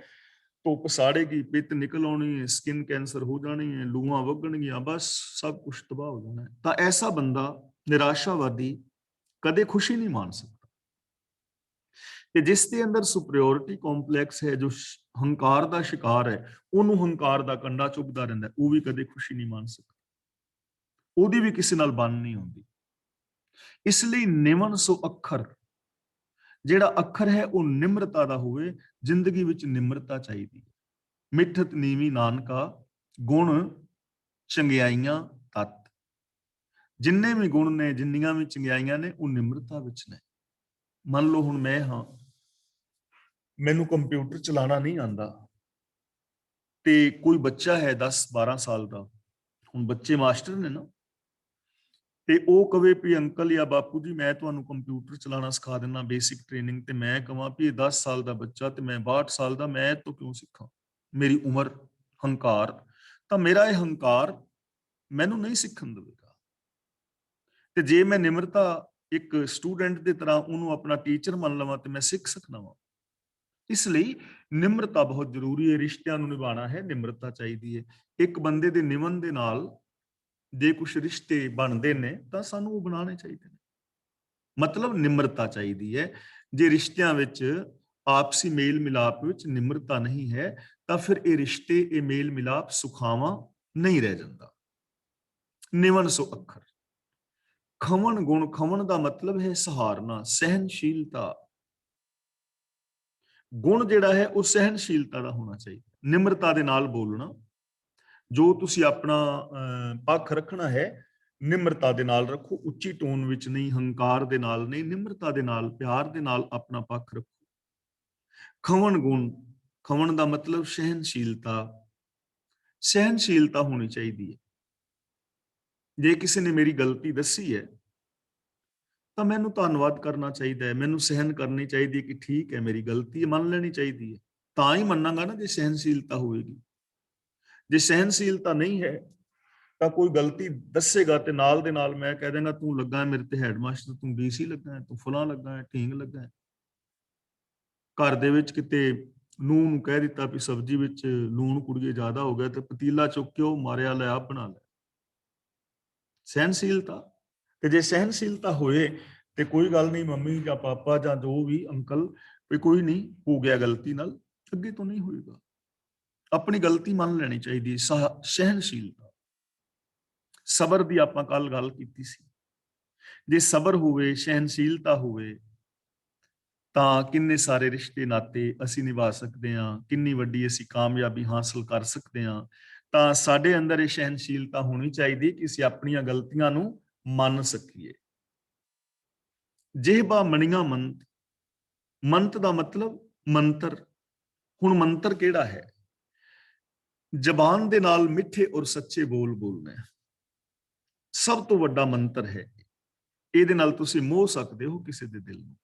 ਧੁੱਪ ਸਾੜੇਗੀ, ਪਿੱਤ ਨਿਕਲ ਆਉਣੀ ਹੈ, ਸਕਿਨ ਕੈਂਸਰ ਹੋ ਜਾਣੀ ਹੈ, ਲੂਆਂ ਵਗਣਗੀਆਂ, ਬਸ ਸਭ ਕੁਝ ਤਬਾਹ ਹੋ ਜਾਣਾ ਹੈ। ਤਾਂ ਐਸਾ ਬੰਦਾ ਨਿਰਾਸ਼ਾਵਾਦੀ ਕਦੇ ਖੁਸ਼ੀ ਨਹੀਂ ਮਾਣ ਸਕਦਾ। ਤੇ ਜਿਸ ਦੇ ਅੰਦਰ ਸੁਪਰੀਓਰਿਟੀ ਕੰਪਲੈਕਸ ਹੈ, ਜੋ ਹੰਕਾਰ ਦਾ ਸ਼ਿਕਾਰ ਹੈ, ਉਹਨੂੰ ਹੰਕਾਰ ਦਾ ਕੰਡਾ ਚੁਭਦਾ ਰਹਿੰਦਾ, ਉਹ ਵੀ ਕਦੇ ਖੁਸ਼ੀ ਨਹੀਂ ਮਾਣ ਸਕਦਾ, ਉਹਦੀ ਵੀ ਕਿਸੇ ਨਾਲ ਬਣ ਨਹੀਂ ਹੁੰਦੀ। ਇਸ ਲਈ ਨਿਮਨ ਸੋ ਅੱਖਰ, ਜਿਹੜਾ ਅੱਖਰ ਹੈ ਉਹ ਨਿਮਰਤਾ ਦਾ ਹੋਵੇ, ਜ਼ਿੰਦਗੀ ਵਿੱਚ ਨਿਮਰਤਾ ਚਾਹੀਦੀ ਹੈ। ਮਿੱਠਤ ਨੀਵੀ ਨਾਨਕਾ, ਗੁਣ ਚੰਗਿਆਈਆਂ ਤਤ, ਜਿੰਨੇ ਵੀ ਗੁਣ ਨੇ, ਜਿੰਨੀਆਂ ਵੀ ਚੰਗਿਆਈਆਂ ਨੇ, ਉਹ ਨਿਮਰਤਾ ਵਿੱਚ ਨੇ। ਮੰਨ ਲਓ ਹੁਣ ਮੈਂ ਹਾਂ, ਮੈਨੂੰ ਕੰਪਿਊਟਰ ਚਲਾਉਣਾ ਨਹੀਂ ਆਉਂਦਾ, ਤੇ ਕੋਈ ਬੱਚਾ ਹੈ 10-12 ਸਾਲ ਦਾ, ਹੁਣ ਬੱਚੇ ਮਾਸਟਰ ਨੇ ਨਾ, ਤੇ ਉਹ ਕਵੇ ਵੀ ਅੰਕਲ ਜਾਂ ਬਾਪੂ ਜੀ ਮੈਂ ਤੁਹਾਨੂੰ ਕੰਪਿਊਟਰ ਚਲਾਉਣਾ ਸਿਖਾ ਦਿੰਦਾ, ਬੇਸਿਕ ਟ੍ਰੇਨਿੰਗ, ਤੇ ਮੈਂ ਕਹਾਂ ਵੀ ਇਹ 10 ਸਾਲ ਦਾ ਬੱਚਾ ਤੇ ਮੈਂ 62 ਸਾਲ ਦਾ, ਮੈਂ ਤੋਂ ਕਿਉਂ ਸਿੱਖਾਂ, ਮੇਰੀ ਉਮਰ, ਹੰਕਾਰ, ਤਾਂ ਮੇਰਾ ਇਹ ਹੰਕਾਰ ਮੈਨੂੰ ਨਹੀਂ ਸਿੱਖਣ ਦੇਵੇਗਾ। ਤੇ ਜੇ ਮੈਂ ਨਿਮਰਤਾ ਇੱਕ ਸਟੂਡੈਂਟ ਦੀ ਤਰ੍ਹਾਂ ਉਹਨੂੰ ਆਪਣਾ ਟੀਚਰ ਮੰਨ ਲਵਾਂ ਤੇ ਮੈਂ ਸਿੱਖ ਸਕਦਾ ਵਾਂ। ਇਸ ਲਈ ਨਿਮਰਤਾ ਬਹੁਤ ਜ਼ਰੂਰੀ ਹੈ। ਰਿਸ਼ਤਿਆਂ ਨੂੰ ਨਿਭਾਉਣਾ ਹੈ, ਨਿਮਰਤਾ ਚਾਹੀਦੀ ਹੈ। ਇੱਕ ਬੰਦੇ ਦੇ ਨਿਮਨ ਦੇ ਨਾਲ ਜੇ ਕੁਝ ਰਿਸ਼ਤੇ ਬਣਦੇ ਨੇ ਤਾਂ ਸਾਨੂੰ ਉਹ ਬਣਾਉਣੇ ਚਾਹੀਦੇ ਨੇ, ਮਤਲਬ ਨਿਮਰਤਾ ਚਾਹੀਦੀ ਹੈ। ਜੇ ਰਿਸ਼ਤਿਆਂ ਵਿੱਚ ਆਪਸੀ ਮੇਲ ਮਿਲਾਪ ਵਿੱਚ ਨਿਮਰਤਾ ਨਹੀਂ ਹੈ ਤਾਂ ਫਿਰ ਇਹ ਰਿਸ਼ਤੇ, ਇਹ ਮੇਲ ਮਿਲਾਪ ਸੁਖਾਵਾਂ ਨਹੀਂ ਰਹਿ ਜਾਂਦਾ। ਨਿਮਨ ਸੋ ਅੱਖਰ, ਖਵਣ ਗੁਣ, ਖਵਣ ਦਾ ਮਤਲਬ ਹੈ ਸਹਾਰਨਾ, ਸਹਿਨਸ਼ੀਲਤਾ। ਗੁਣ ਜਿਹੜਾ ਹੈ ਉਹ ਸਹਿਨਸ਼ੀਲਤਾ ਦਾ ਹੋਣਾ ਚਾਹੀਦਾ, ਨਿਮਰਤਾ ਦੇ ਨਾਲ ਬੋਲਣਾ। ਜੋ ਤੁਸੀਂ ਆਪਣਾ ਪੱਖ ਰੱਖਣਾ ਹੈ, ਨਿਮਰਤਾ ਦੇ ਨਾਲ ਰੱਖੋ, ਉੱਚੀ ਟੋਨ ਵਿੱਚ ਨਹੀਂ, ਹੰਕਾਰ ਦੇ ਨਾਲ ਨਹੀਂ, ਨਿਮਰਤਾ ਦੇ ਨਾਲ, ਪਿਆਰ ਦੇ ਨਾਲ ਆਪਣਾ ਪੱਖ ਰੱਖੋ। ਖਵਣ ਗੁਣ, ਖਵਣ ਦਾ ਮਤਲਬ ਸਹਿਨਸ਼ੀਲਤਾ, ਸਹਿਨਸ਼ੀਲਤਾ ਹੋਣੀ ਚਾਹੀਦੀ ਹੈ। ਜੇ ਕਿਸੇ ਨੇ ਮੇਰੀ ਗਲਤੀ ਦੱਸੀ ਹੈ ਤਾਂ ਮੈਨੂੰ ਧੰਨਵਾਦ ਕਰਨਾ ਚਾਹੀਦਾ ਹੈ, ਮੈਨੂੰ ਸਹਿਨ ਕਰਨੀ ਚਾਹੀਦੀ ਹੈ ਕਿ ਠੀਕ ਹੈ ਮੇਰੀ ਗਲਤੀ ਹੈ, ਮੰਨ ਲੈਣੀ ਚਾਹੀਦੀ ਹੈ, ਤਾਂ ਹੀ ਮੰਨਾਂਗਾ ਨਾ ਜੇ ਸਹਿਨਸ਼ੀਲਤਾ ਹੋਵੇਗੀ। ਜੇ ਸਹਿਨਸ਼ੀਲਤਾ ਨਹੀਂ ਹੈ ਤਾਂ ਕੋਈ ਗਲਤੀ ਦੱਸੇਗਾ ਤੇ ਨਾਲ ਦੇ ਨਾਲ ਮੈਂ ਕਹਿ ਦੇਵਾਂਗਾ ਤੂੰ ਲੱਗਾ ਮੇਰੇ ਤੇ ਹੈਡਮਾਸਟਰ, ਤੂੰ ਡੀਸੀ ਲੱਗਾ, ਤੂੰ ਫਲਾਂ ਲੱਗਾ, ਢੀਂਗ ਲੱਗਾ। ਘਰ ਦੇ ਵਿੱਚ ਕਿਤੇ ਨੂੰਹ ਨੂੰ ਕਹਿ ਦਿੱਤਾ ਵੀ ਸਬਜ਼ੀ ਵਿੱਚ ਲੂਣ ਕੁੜੀਏ ਜ਼ਿਆਦਾ ਹੋ ਗਿਆ ਤੇ ਪਤੀਲਾ ਚੁੱਕ ਕੇ ਉਹ ਮਾਰਿਆ, ਲੈ ਆਪ ਬਣਾ ਲੈ। ਸਹਿਨਸ਼ੀਲਤਾ। ਤੇ ਜੇ ਸਹਿਨਸ਼ੀਲਤਾ ਹੋਏ ਤੇ ਕੋਈ ਗੱਲ ਨਹੀਂ, ਮੰਮੀ ਜਾਂ ਪਾਪਾ ਜਾਂ ਜੋ ਵੀ ਅੰਕਲ, ਵੀ ਕੋਈ ਨਹੀਂ, ਹੋ ਗਿਆ ਗਲਤੀ ਨਾਲ, ਅੱਗੇ ਤੋਂ ਨਹੀਂ ਹੋਏਗਾ। ਆਪਣੀ ਗਲਤੀ ਮੰਨ ਲੈਣੀ ਚਾਹੀਦੀ। ਸਹਿਨਸ਼ੀਲਤਾ, ਸਬਰ ਦੀ ਆਪਾਂ ਕੱਲ ਗੱਲ ਕੀਤੀ ਸੀ। ਜੇ ਸਬਰ ਹੋਵੇ, ਸਹਿਨਸ਼ੀਲਤਾ ਹੋਵੇ, ਤਾਂ ਕਿੰਨੇ ਸਾਰੇ ਰਿਸ਼ਤੇ ਨਾਤੇ ਅਸੀਂ ਨਿਭਾ ਸਕਦੇ ਹਾਂ, ਕਿੰਨੀ ਵੱਡੀ ਅਸੀਂ ਕਾਮਯਾਬੀ ਹਾਸਲ ਕਰ ਸਕਦੇ ਹਾਂ। ਤਾਂ ਸਾਡੇ ਅੰਦਰ ਇਹ ਸਹਿਨਸ਼ੀਲਤਾ ਹੋਣੀ ਚਾਹੀਦੀ ਕਿ ਅਸੀਂ ਆਪਣੀਆਂ ਗਲਤੀਆਂ ਨੂੰ ਮੰਨ ਸਕੀਏ। ਜਿਹਬਾ ਮਣੀਆਂ ਮੰਤ, ਮੰਤ ਦਾ ਮਤਲਬ ਮੰਤਰ। ਹੁਣ ਮੰਤਰ ਕਿਹੜਾ ਹੈ? ਜ਼ਬਾਨ ਦੇ ਨਾਲ ਮਿੱਠੇ ਔਰ ਸੱਚੇ ਬੋਲ ਬੋਲਣਾ ਸਭ ਤੋਂ ਵੱਡਾ ਮੰਤਰ ਹੈ। ਇਹਦੇ ਨਾਲ ਤੁਸੀਂ ਮੋਹ ਸਕਦੇ ਹੋ ਕਿਸੇ ਦੇ ਦਿਲ ਨੂੰ।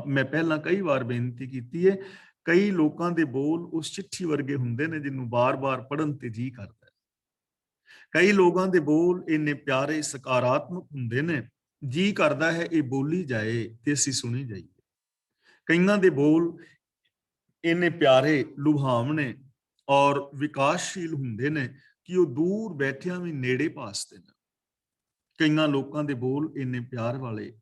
ਮੈਂ ਪਹਿਲਾਂ ਕਈ ਵਾਰ ਬੇਨਤੀ ਕੀਤੀ ਹੈ, ਕਈ ਲੋਕਾਂ ਦੇ ਬੋਲ ਉਸ ਚਿੱਠੀ ਵਰਗੇ ਹੁੰਦੇ ਨੇ ਜਿਹਨੂੰ ਬਾਰ-ਬਾਰ ਪੜ੍ਹਨ ਤੇ ਜੀ ਕਰਦਾ। ਕਈ ਲੋਕਾਂ ਦੇ ਬੋਲ ਇੰਨੇ ਪਿਆਰੇ ਸਕਾਰਾਤਮਕ ਹੁੰਦੇ ਨੇ, ਜੀ ਕਰਦਾ ਹੈ ਇਹ ਬੋਲੀ ਜਾਏ ਤੇ ਅਸੀਂ ਸੁਣੀ ਜਾਈਏ। ਕਈਆਂ ਦੇ ਬੋਲ ਇੰਨੇ ਪਿਆਰੇ, ਲੁਭਾਵਣੇ ਔਰ ਵਿਕਾਸਸ਼ੀਲ ਹੁੰਦੇ ਨੇ ਕਿ ਉਹ ਦੂਰ ਬੈਠਿਆਂ ਵੀ ਨੇੜੇ ਭਾਸਦੇ ਨੇ। ਕਈਆਂ ਲੋਕਾਂ ਦੇ ਬੋਲ ਇੰਨੇ ਪਿਆਰ ਵਾਲੇ,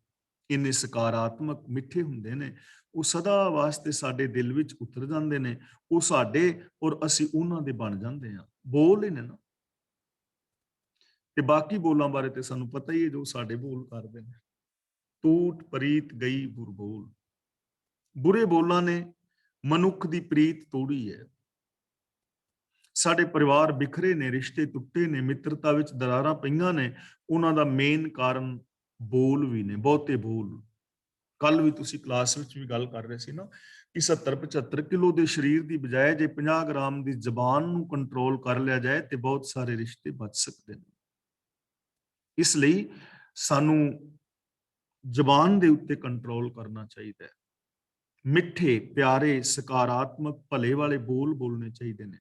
ਇੰਨੇ ਸਕਾਰਾਤਮਕ, ਮਿੱਠੇ ਹੁੰਦੇ ਨੇ, ਉਹ ਸਦਾ ਵਾਸਤੇ ਸਾਡੇ ਦਿਲ ਵਿੱਚ ਉਤਰ ਜਾਂਦੇ ਨੇ। ਉਹ ਸਾਡੇ ਔਰ ਅਸੀਂ ਉਹਨਾਂ ਦੇ ਬਣ ਜਾਂਦੇ ਹਾਂ। ਬੋਲ ਹੀ ਨੇ ਨਾ। ਤੇ ਬਾਕੀ ਬੋਲਾਂ ਬਾਰੇ ਤੇ ਸਾਨੂੰ ਪਤਾ ਹੀ ਹੈ ਜੋ ਸਾਡੇ ਬੋਲ ਕਰਦੇ ਨੇ। ਟੂਟ ਪ੍ਰੀਤ ਗਈ ਬੁਰ ਬੋਲ। ਬੁਰੇ ਬੋਲਾਂ ਨੇ ਮਨੁੱਖ ਦੀ ਪ੍ਰੀਤ ਤੋੜੀ ਹੈ। ਸਾਡੇ ਪਰਿਵਾਰ ਬਿਖਰੇ ਨੇ, ਰਿਸ਼ਤੇ ਟੁੱਟੇ ਨੇ, ਮਿੱਤਰਤਾ ਵਿੱਚ ਦਰਾਰਾਂ ਪਈਆਂ ਨੇ। ਉਹਨਾਂ ਦਾ ਮੇਨ ਕਾਰਨ ਬੋਲ ਵੀ ਨੇ, ਬਹੁਤੇ ਬੋਲ। ਕੱਲ ਵੀ ਤੁਸੀਂ ਕਲਾਸ ਵਿੱਚ ਵੀ ਗੱਲ ਕਰ ਰਹੇ ਸੀ ਨਾ ਕਿ 70-75 ਕਿਲੋ ਦੇ ਸਰੀਰ ਦੀ ਬਜਾਏ ਜੇ 50 ਗ੍ਰਾਮ ਦੀ ਜ਼ਬਾਨ ਨੂੰ ਕੰਟਰੋਲ ਕਰ ਲਿਆ ਜਾਏ ਤੇ ਬਹੁਤ ਸਾਰੇ ਰਿਸ਼ਤੇ ਬਚ ਸਕਦੇ ਨੇ। ਇਸ ਲਈ ਸਾਨੂੰ ਜ਼ਬਾਨ ਦੇ ਉੱਤੇ ਕੰਟਰੋਲ ਕਰਨਾ ਚਾਹੀਦਾ ਹੈ। ਮਿੱਠੇ, ਪਿਆਰੇ, ਸਕਾਰਾਤਮਕ, ਭਲੇ ਵਾਲੇ ਬੋਲ ਬੋਲਣੇ ਚਾਹੀਦੇ ਨੇ।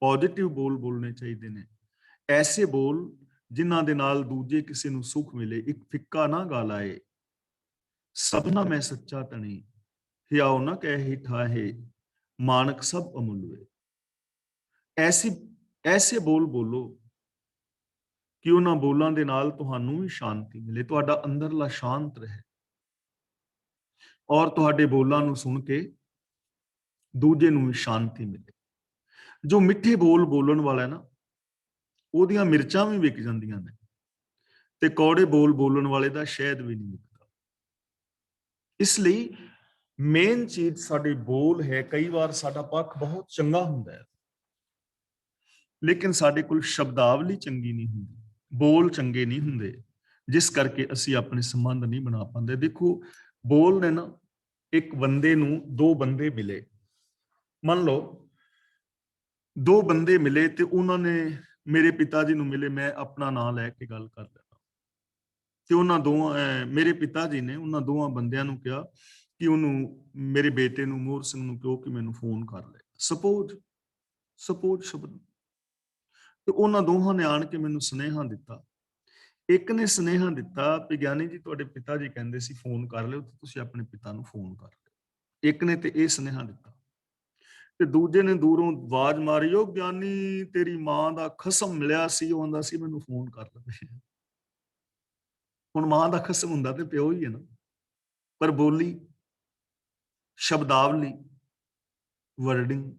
ਪੋਜ਼ਿਟਿਵ ਬੋਲ ਬੋਲਣੇ ਚਾਹੀਦੇ ਨੇ। ਐਸੇ ਬੋਲ ਜਿਨ੍ਹਾਂ ਦੇ ਨਾਲ ਦੂਜੇ ਕਿਸੇ ਨੂੰ ਸੁੱਖ ਮਿਲੇ। ਇੱਕ ਫਿੱਕਾ ਨਾ ਗਾ ਲਾਏ, ਸਭਨਾ ਮੈਂ ਸੱਚਾ ਤਣੀ, ਹਿਆਉ ਨਾ ਕਹਿ ਠਾਹੇ, ਮਾਨਕ ਸਭ ਅਮੁੱਲ ਵੇ। ਐਸੇ ਬੋਲ ਬੋਲੋ ਕਿ ਉਹਨਾਂ ਬੋਲਾਂ ਦੇ ਨਾਲ ਤੁਹਾਨੂੰ ਵੀ ਸ਼ਾਂਤੀ ਮਿਲੇ, ਤੁਹਾਡਾ ਅੰਦਰਲਾ ਸ਼ਾਂਤ ਰਹੇ ਔਰ ਤੁਹਾਡੇ ਬੋਲਾਂ ਨੂੰ ਸੁਣ ਕੇ ਦੂਜੇ ਨੂੰ ਵੀ ਸ਼ਾਂਤੀ ਮਿਲੇ। ਜੋ ਮਿੱਠੇ ਬੋਲ ਬੋਲਣ ਵਾਲਾ ਹੈ ਨਾ, ਉਹਦੀਆਂ ਮਿਰਚਾਂ ਵੀ ਵਿਕ ਜਾਂਦੀਆਂ ਨੇ ਤੇ ਕੌੜੇ ਬੋਲ ਬੋਲਣ ਵਾਲੇ ਦਾ ਸ਼ਹਿਦ ਵੀ ਨਹੀਂ ਵਿਕਦਾ। ਇਸ ਲਈ ਮੇਨ ਚੀਜ਼ ਸਾਡੇ ਬੋਲ ਹੈ। ਕਈ ਵਾਰ ਸਾਡਾ ਪੱਖ ਬਹੁਤ ਚੰਗਾ ਹੁੰਦਾ ਹੈ, ਲੇਕਿਨ ਸਾਡੇ ਕੋਲ ਸ਼ਬਦਾਵਲੀ ਚੰਗੀ ਨਹੀਂ ਹੁੰਦੀ, ਬੋਲ ਚੰਗੇ ਨਹੀਂ ਹੁੰਦੇ, ਜਿਸ ਕਰਕੇ ਅਸੀਂ ਆਪਣੇ ਸੰਬੰਧ ਨਹੀਂ ਬਣਾ ਪਾਉਂਦੇ। ਦੇਖੋ, ਬੋਲ ਨੇ ਨਾ, ਇੱਕ ਬੰਦੇ ਨੂੰ ਦੋ ਬੰਦੇ ਮਿਲੇ, ਮੰਨ ਲਓ ਦੋ ਬੰਦੇ ਮਿਲੇ ਤੇ ਉਹਨਾਂ ਨੇ ਮੇਰੇ ਪਿਤਾ ਜੀ ਨੂੰ ਮਿਲੇ, ਮੈਂ ਆਪਣਾ ਨਾਂ ਲੈ ਕੇ ਗੱਲ ਕਰ ਲੈਣਾ, ਤੇ ਉਹਨਾਂ ਦੋਵਾਂ ਮੇਰੇ ਪਿਤਾ ਜੀ ਨੇ ਉਹਨਾਂ ਦੋਵਾਂ ਬੰਦਿਆਂ ਨੂੰ ਕਿਹਾ ਕਿ ਉਹਨੂੰ, ਮੇਰੇ ਬੇਟੇ ਨੂੰ, ਮੋਹਰ ਸਿੰਘ ਨੂੰ ਕਹੋ ਕਿ ਮੈਨੂੰ ਫੋਨ ਕਰ ਲੈ। ਸਪੋਜ਼ ਸ਼ਬਦ। ਤੇ ਉਹਨਾਂ ਦੋਹਾਂ ਨੇ ਆਣ ਕੇ ਮੈਨੂੰ ਸੁਨੇਹਾ ਦਿੱਤਾ। ਇੱਕ ਨੇ ਸੁਨੇਹਾ ਦਿੱਤਾ ਕਿ ਗਿਆਨੀ ਜੀ ਤੁਹਾਡੇ ਪਿਤਾ ਜੀ ਕਹਿੰਦੇ ਸੀ ਫੋਨ ਕਰ ਲਿਓ, ਤੇ ਤੁਸੀਂ ਆਪਣੇ ਪਿਤਾ ਨੂੰ ਫੋਨ ਕਰ ਲਿਓ। ਇੱਕ ਨੇ ਤੇ ਇਹ ਸੁਨੇਹਾ ਦਿੱਤਾ, ਤੇ ਦੂਜੇ ਨੇ ਦੂਰੋਂ ਆਵਾਜ਼ ਮਾਰੀ, ਉਹ ਗਿਆਨੀ ਤੇਰੀ ਮਾਂ ਦਾ ਖਸਮ ਮਿਲਿਆ ਸੀ, ਉਹ ਆਂਦਾ ਸੀ ਮੈਨੂੰ ਫੋਨ ਕਰ ਲਵੇ। ਹੁਣ ਮਾਂ ਦਾ ਖਸਮ ਹੁੰਦਾ ਤੇ ਪਿਓ ਹੀ ਹੈ ਨਾ, ਪਰ ਬੋਲੀ, ਸ਼ਬਦਾਵਲੀ, ਵਰਡਿੰਗ।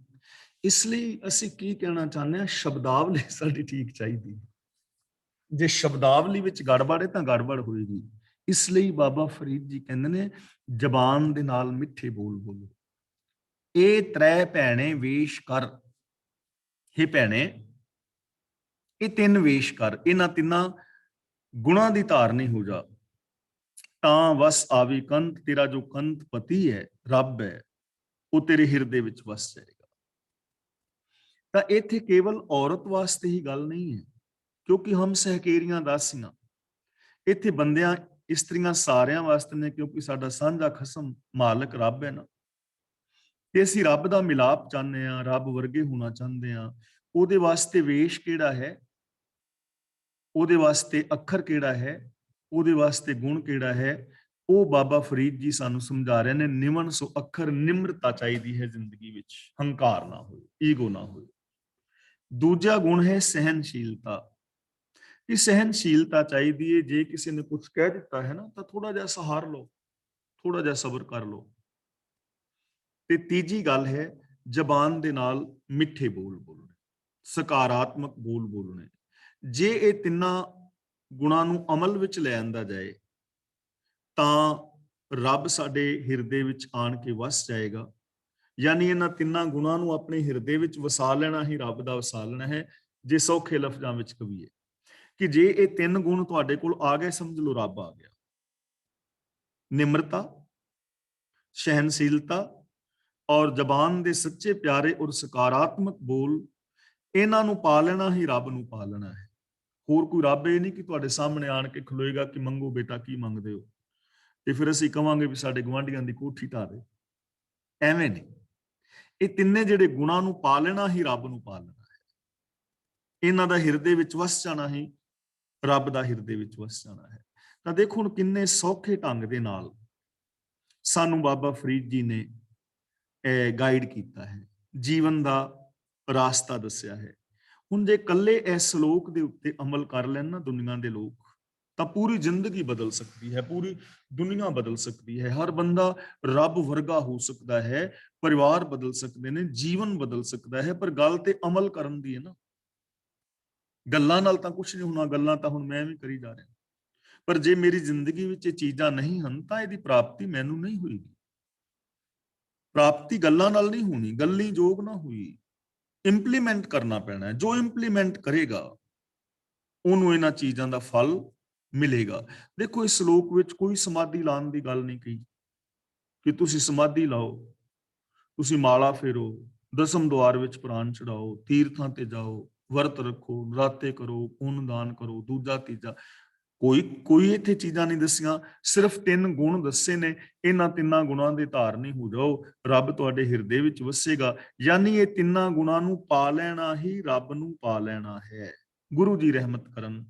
ਇਸ ਲਈ ਅਸੀਂ ਕੀ ਕਹਿਣਾ ਚਾਹੁੰਦੇ ਹਾਂ, ਸ਼ਬਦਾਵਲੀ ਸਾਡੀ ਠੀਕ ਚਾਹੀਦੀ। ਜੇ ਸ਼ਬਦਾਵਲੀ ਵਿੱਚ ਗੜਬੜ ਹੈ ਤਾਂ ਗੜਬੜ ਹੋਏਗੀ। ਇਸ ਲਈ ਬਾਬਾ ਫਰੀਦ ਜੀ ਕਹਿੰਦੇ ਨੇ, ਜ਼ਬਾਨ ਦੇ ਨਾਲ ਮਿੱਠੇ ਬੋਲ ਬੋਲੋ। ਇਹ ਤ੍ਰੈ ਭੈਣੇ ਵੇਸ਼ ਕਰ, ਹੇ ਭੈਣੇ ਇਹ ਤਿੰਨ ਵੇਸ਼ ਕਰ, ਇਹਨਾਂ ਤਿੰਨਾਂ ਗੁਣਾਂ ਦੀ ਧਾਰਨੀ ਹੋ ਜਾ, ਤਾਂ ਵਸ ਆਵੀ ਕੰਤ, ਤੇਰਾ ਜੋ ਕੰਤ ਪਤੀ ਹੈ, ਰੱਬ ਹੈ, ਉਹ ਤੇਰੇ ਹਿਰਦੇ ਵਿੱਚ ਵਸ ਜਾਏਗਾ। ਤਾਂ ਇੱਥੇ ਕੇਵਲ ਔਰਤ ਵਾਸਤੇ ਹੀ ਗੱਲ ਨਹੀਂ ਹੈ, ਕਿਉਂਕਿ ਹਮ ਸਹਿਕੇਰੀਆਂ ਦਾਸੀਆਂ। ਇੱਥੇ ਬੰਦਿਆਂ, ਇਸਤਰੀਆਂ ਸਾਰਿਆਂ ਵਾਸਤੇ ਨੇ, ਕਿਉਂਕਿ ਸਾਡਾ ਸਾਂਝਾ ਖਸਮ ਮਾਲਕ ਰੱਬ ਹੈ ਨਾ। ਤੇ ਅਸੀਂ ਰੱਬ ਦਾ ਮਿਲਾਪ ਚਾਹੁੰਦੇ ਹਾਂ, ਰੱਬ ਵਰਗੇ ਹੋਣਾ ਚਾਹੁੰਦੇ ਹਾਂ। ਉਹਦੇ ਵਾਸਤੇ ਵੇਸ਼ ਕਿਹੜਾ ਹੈ, ਉਹਦੇ ਵਾਸਤੇ ਅੱਖਰ ਕਿਹੜਾ ਹੈ, ਉਹਦੇ ਵਾਸਤੇ ਗੁਣ ਕਿਹੜਾ ਹੈ, ਉਹ ਬਾਬਾ ਫਰੀਦ ਜੀ ਸਾਨੂੰ ਸਮਝਾ ਰਹੇ ਨੇ। ਨਿਮਨ ਸੋ ਅੱਖਰ, ਨਿਮਰਤਾ ਚਾਹੀਦੀ ਹੈ ਜ਼ਿੰਦਗੀ ਵਿੱਚ, ਹੰਕਾਰ ਨਾ ਹੋਏ, ਈਗੋ ਨਾ ਹੋਏ। ਦੂਜਾ ਗੁਣ ਹੈ ਸਹਿਨਸ਼ੀਲਤਾ। ਕਿ ਸਹਿਨਸ਼ੀਲਤਾ ਚਾਹੀਦੀ ਹੈ। ਜੇ ਕਿਸੇ ਨੇ ਕੁਝ ਕਹਿ ਦਿੱਤਾ ਹੈ ਨਾ, ਤਾਂ ਥੋੜਾ ਜਿਹਾ ਸਹਾਰ ਲਓ, ਥੋੜਾ ਜਿਹਾ ਸਬਰ ਕਰ ਲਓ। ਤੇ ਤੀਜੀ ਗੱਲ ਹੈ ਜ਼ਬਾਨ ਦੇ ਨਾਲ ਮਿੱਠੇ ਬੋਲ ਬੋਲਣੇ, ਸਕਾਰਾਤਮਕ ਬੋਲ ਬੋਲਣੇ। ਜੇ ਇਹ ਤਿੰਨਾਂ ਗੁਣਾਂ ਨੂੰ ਅਮਲ ਵਿੱਚ ਲੈ ਆਂਦਾ ਜਾਏ ਤਾਂ ਰੱਬ ਸਾਡੇ ਹਿਰਦੇ ਵਿੱਚ ਆਣ ਕੇ ਵਸ ਜਾਏਗਾ। ਯਾਨੀ ਇਹਨਾਂ ਤਿੰਨਾਂ ਗੁਣਾਂ ਨੂੰ ਆਪਣੇ ਹਿਰਦੇ ਵਿੱਚ ਵਸਾ ਲੈਣਾ ਹੀ ਰੱਬ ਦਾ ਵਸਾ ਲੈਣਾ ਹੈ। ਜੇ ਸੌਖੇ ਲਫ਼ਜ਼ਾਂ ਵਿੱਚ ਕਹੀਏ ਕਿ ਜੇ ਇਹ ਤਿੰਨ ਗੁਣ ਤੁਹਾਡੇ ਕੋਲ ਆ ਗਏ, ਸਮਝ ਲਓ ਰੱਬ ਆ ਗਿਆ। ਨਿਮਰਤਾ, ਸਹਿਨਸ਼ੀਲਤਾ ਔਰ ਜ਼ਬਾਨ ਦੇ ਸੱਚੇ ਪਿਆਰੇ ਔਰ ਸਕਾਰਾਤਮਕ ਬੋਲ, ਇਹਨਾਂ ਨੂੰ ਪਾ ਲੈਣਾ ਹੀ ਰੱਬ ਨੂੰ ਪਾ ਲੈਣਾ ਹੈ। ਹੋਰ ਕੋਈ ਰੱਬ ਇਹ ਨਹੀਂ ਕਿ ਤੁਹਾਡੇ ਸਾਹਮਣੇ ਆਣ ਕੇ ਖਲੋਏਗਾ ਕਿ ਮੰਗੋ ਬੇਟਾ ਕੀ ਮੰਗਦੇ ਹੋ, ਤੇ ਫਿਰ ਅਸੀਂ ਕਵਾਂਗੇ ਵੀ ਸਾਡੇ ਗੁਆਂਢੀਆਂ ਦੀ ਕੋਠੀ ਢਾਹ ਦੇ। ਐਵੇਂ ਨਹੀਂ। ਇਹ ਤਿੰਨੇ ਜਿਹੜੇ ਗੁਣਾਂ ਨੂੰ ਪਾ ਲੈਣਾ ਹੀ ਰੱਬ ਨੂੰ ਪਾ ਲੈਣਾ ਹੈ। ਇਹਨਾਂ ਦਾ ਹਿਰਦੇ ਵਿੱਚ ਵਸ ਜਾਣਾ ਹੀ ਰੱਬ ਦਾ ਹਿਰਦੇ ਵਿੱਚ ਵਸ ਜਾਣਾ ਹੈ। ਤਾਂ ਦੇਖੋ ਹੁਣ ਕਿੰਨੇ ਸੌਖੇ ਢੰਗ ਦੇ ਨਾਲ ਸਾਨੂੰ ਬਾਬਾ ਫਰੀਦ ਜੀ ਨੇ ਗਾਈਡ ਕੀਤਾ ਹੈ, ਜੀਵਨ ਦਾ ਰਾਸਤਾ ਦੱਸਿਆ ਹੈ। ਹੁਣ ਜੇ ਇਕੱਲੇ ਇਸ ਸ਼ਲੋਕ ਦੇ ਉੱਤੇ ਅਮਲ ਕਰ ਲੈਣ ਨਾ ਦੁਨੀਆ ਦੇ ਲੋਕ, ਤਾਂ ਪੂਰੀ ਜ਼ਿੰਦਗੀ ਬਦਲ ਸਕਦੀ ਹੈ, ਪੂਰੀ ਦੁਨੀਆ ਬਦਲ ਸਕਦੀ ਹੈ। ਹਰ ਬੰਦਾ ਰੱਬ ਵਰਗਾ ਹੋ ਸਕਦਾ ਹੈ, ਪਰਿਵਾਰ ਬਦਲ ਸਕਦੇ ਨੇ, ਜੀਵਨ ਬਦਲ ਸਕਦਾ ਹੈ। ਪਰ ਗੱਲ ਤੇ ਅਮਲ ਕਰਨ ਦੀ ਹੈ ਨਾ। ਗੱਲਾਂ ਨਾਲ ਤਾਂ ਕੁਝ ਨਹੀਂ ਹੋਣਾ, ਗੱਲਾਂ ਤਾਂ ਹੁਣ ਮੈਂ ਵੀ ਕਰੀ ਜਾ ਰਿਹਾ, ਪਰ ਜੇ ਮੇਰੀ ਜ਼ਿੰਦਗੀ ਵਿੱਚ ਇਹ ਚੀਜ਼ਾਂ ਨਹੀਂ ਹਨ ਤਾਂ ਇਹਦੀ ਪ੍ਰਾਪਤੀ ਮੈਨੂੰ ਨਹੀਂ ਹੋਏਗੀ। ਪ੍ਰਾਪਤੀ ਗੱਲਾਂ ਨਾਲ ਨਹੀਂ ਹੋਣੀ, ਗੱਲੀ ਜੋਗ ਨਾ ਹੋਈ, ਇੰਪਲੀਮੈਂਟ ਕਰਨਾ ਪੈਣਾ। ਜੋ ਇੰਪਲੀਮੈਂਟ ਕਰੇਗਾ ਉਹਨੂੰ ਇਹਨਾਂ ਚੀਜ਼ਾਂ ਦਾ ਫਲ ਮਿਲੇਗਾ। ਦੇਖੋ ਇਸ ਸ਼ਲੋਕ ਵਿੱਚ ਕੋਈ ਸਮਾਧੀ ਲਾਉਣ ਦੀ ਗੱਲ ਨਹੀਂ ਕਹੀ ਕਿ ਤੁਸੀਂ ਸਮਾਧੀ ਲਾਓ, ਤੁਸੀਂ ਮਾਲਾ ਫੇਰੋ, ਦਸਮ ਦੁਆਰ ਵਿੱਚ ਪ੍ਰਾਨ ਚੜਾਓ, ਤੀਰਥਾਂ ਤੇ ਜਾਓ, ਵਰਤ ਰੱਖੋ, ਨਰਾਤੇ ਕਰੋ, ਪੁੰਨ ਦਾਨ ਕਰੋ, ਦੂਜਾ ਤੀਜਾ। ਕੋਈ ਇੱਥੇ ਚੀਜ਼ਾਂ ਨਹੀਂ ਦੱਸੀਆਂ, ਸਿਰਫ ਤਿੰਨ ਗੁਣ ਦੱਸੇ ਨੇ। ਇਹਨਾਂ ਤਿੰਨਾਂ ਗੁਣਾਂ ਦੇ ਧਾਰਨੀ ਹੋ ਜਾਓ, ਰੱਬ ਤੁਹਾਡੇ ਹਿਰਦੇ ਵਿੱਚ ਵਸੇਗਾ। ਯਾਨੀ ਇਹ ਤਿੰਨਾਂ ਗੁਣਾਂ ਨੂੰ ਪਾ ਲੈਣਾ ਹੀ ਰੱਬ ਨੂੰ ਪਾ ਲੈਣਾ ਹੈ। ਗੁਰੂ ਜੀ ਰਹਿਮਤ ਕਰਨ,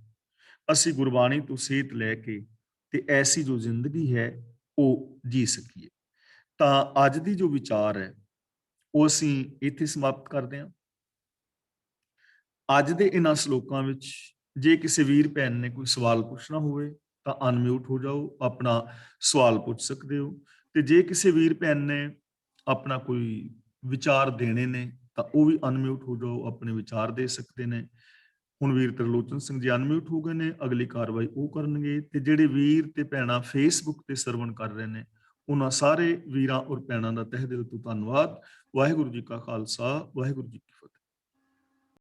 ਅਸੀਂ ਗੁਰਬਾਣੀ ਤੋਂ ਸੇਧ ਲੈ ਕੇ ਤੇ ਐਸੀ ਜੋ ਜ਼ਿੰਦਗੀ ਹੈ ਉਹ ਜੀ ਸਕੀਏ। ਤਾਂ ਅੱਜ ਦੀ ਜੋ ਵਿਚਾਰ ਹੈ ਉਹ ਅਸੀਂ ਇੱਥੇ ਸਮਾਪਤ ਕਰਦੇ ਹਾਂ। ਅੱਜ ਦੇ ਇਹਨਾਂ ਸ਼ਲੋਕਾਂ ਵਿੱਚ ਜੇ ਕਿਸੇ ਵੀਰ ਭੈਣ ਨੇ ਕੋਈ ਸਵਾਲ ਪੁੱਛਣਾ ਹੋਵੇ ਤਾਂ ਅਨਮਿਊਟ ਹੋ ਜਾਓ, ਆਪਣਾ ਸਵਾਲ ਪੁੱਛ ਸਕਦੇ ਹੋ। ਤੇ ਜੇ ਕਿਸੇ ਵੀਰ ਭੈਣ ਨੇ ਆਪਣਾ ਕੋਈ ਵਿਚਾਰ ਦੇਣੇ ਨੇ ਤਾਂ ਉਹ ਵੀ ਅਨਮਿਊਟ ਹੋ ਜਾਓ, ਆਪਣੇ ਵਿਚਾਰ ਦੇ ਸਕਦੇ ਨੇ। ਹੁਣ ਵੀਰ ਤਰਲੋਚਨ ਸਿੰਘ ਜੀ ਅਨਮਿਊਟ ਹੋ ਗਏ ਨੇ, ਅਗਲੀ ਕਾਰਵਾਈ ਉਹ ਕਰਨਗੇ। ਤੇ ਜਿਹੜੇ ਵੀਰ ਤੇ ਭੈਣਾਂ ਫੇਸਬੁੱਕ ਤੇ ਸਰਵਣ ਕਰ ਰਹੇ ਨੇ, ਉਹਨਾਂ ਸਾਰੇ ਵੀਰਾਂ ਔਰ ਭੈਣਾਂ ਦਾ ਤਹਿ ਦਿਲ ਤੋਂ ਧੰਨਵਾਦ। ਵਾਹਿਗੁਰੂ ਜੀ ਕਾ ਖਾਲਸਾ, ਵਾਹਿਗੁਰੂ ਜੀ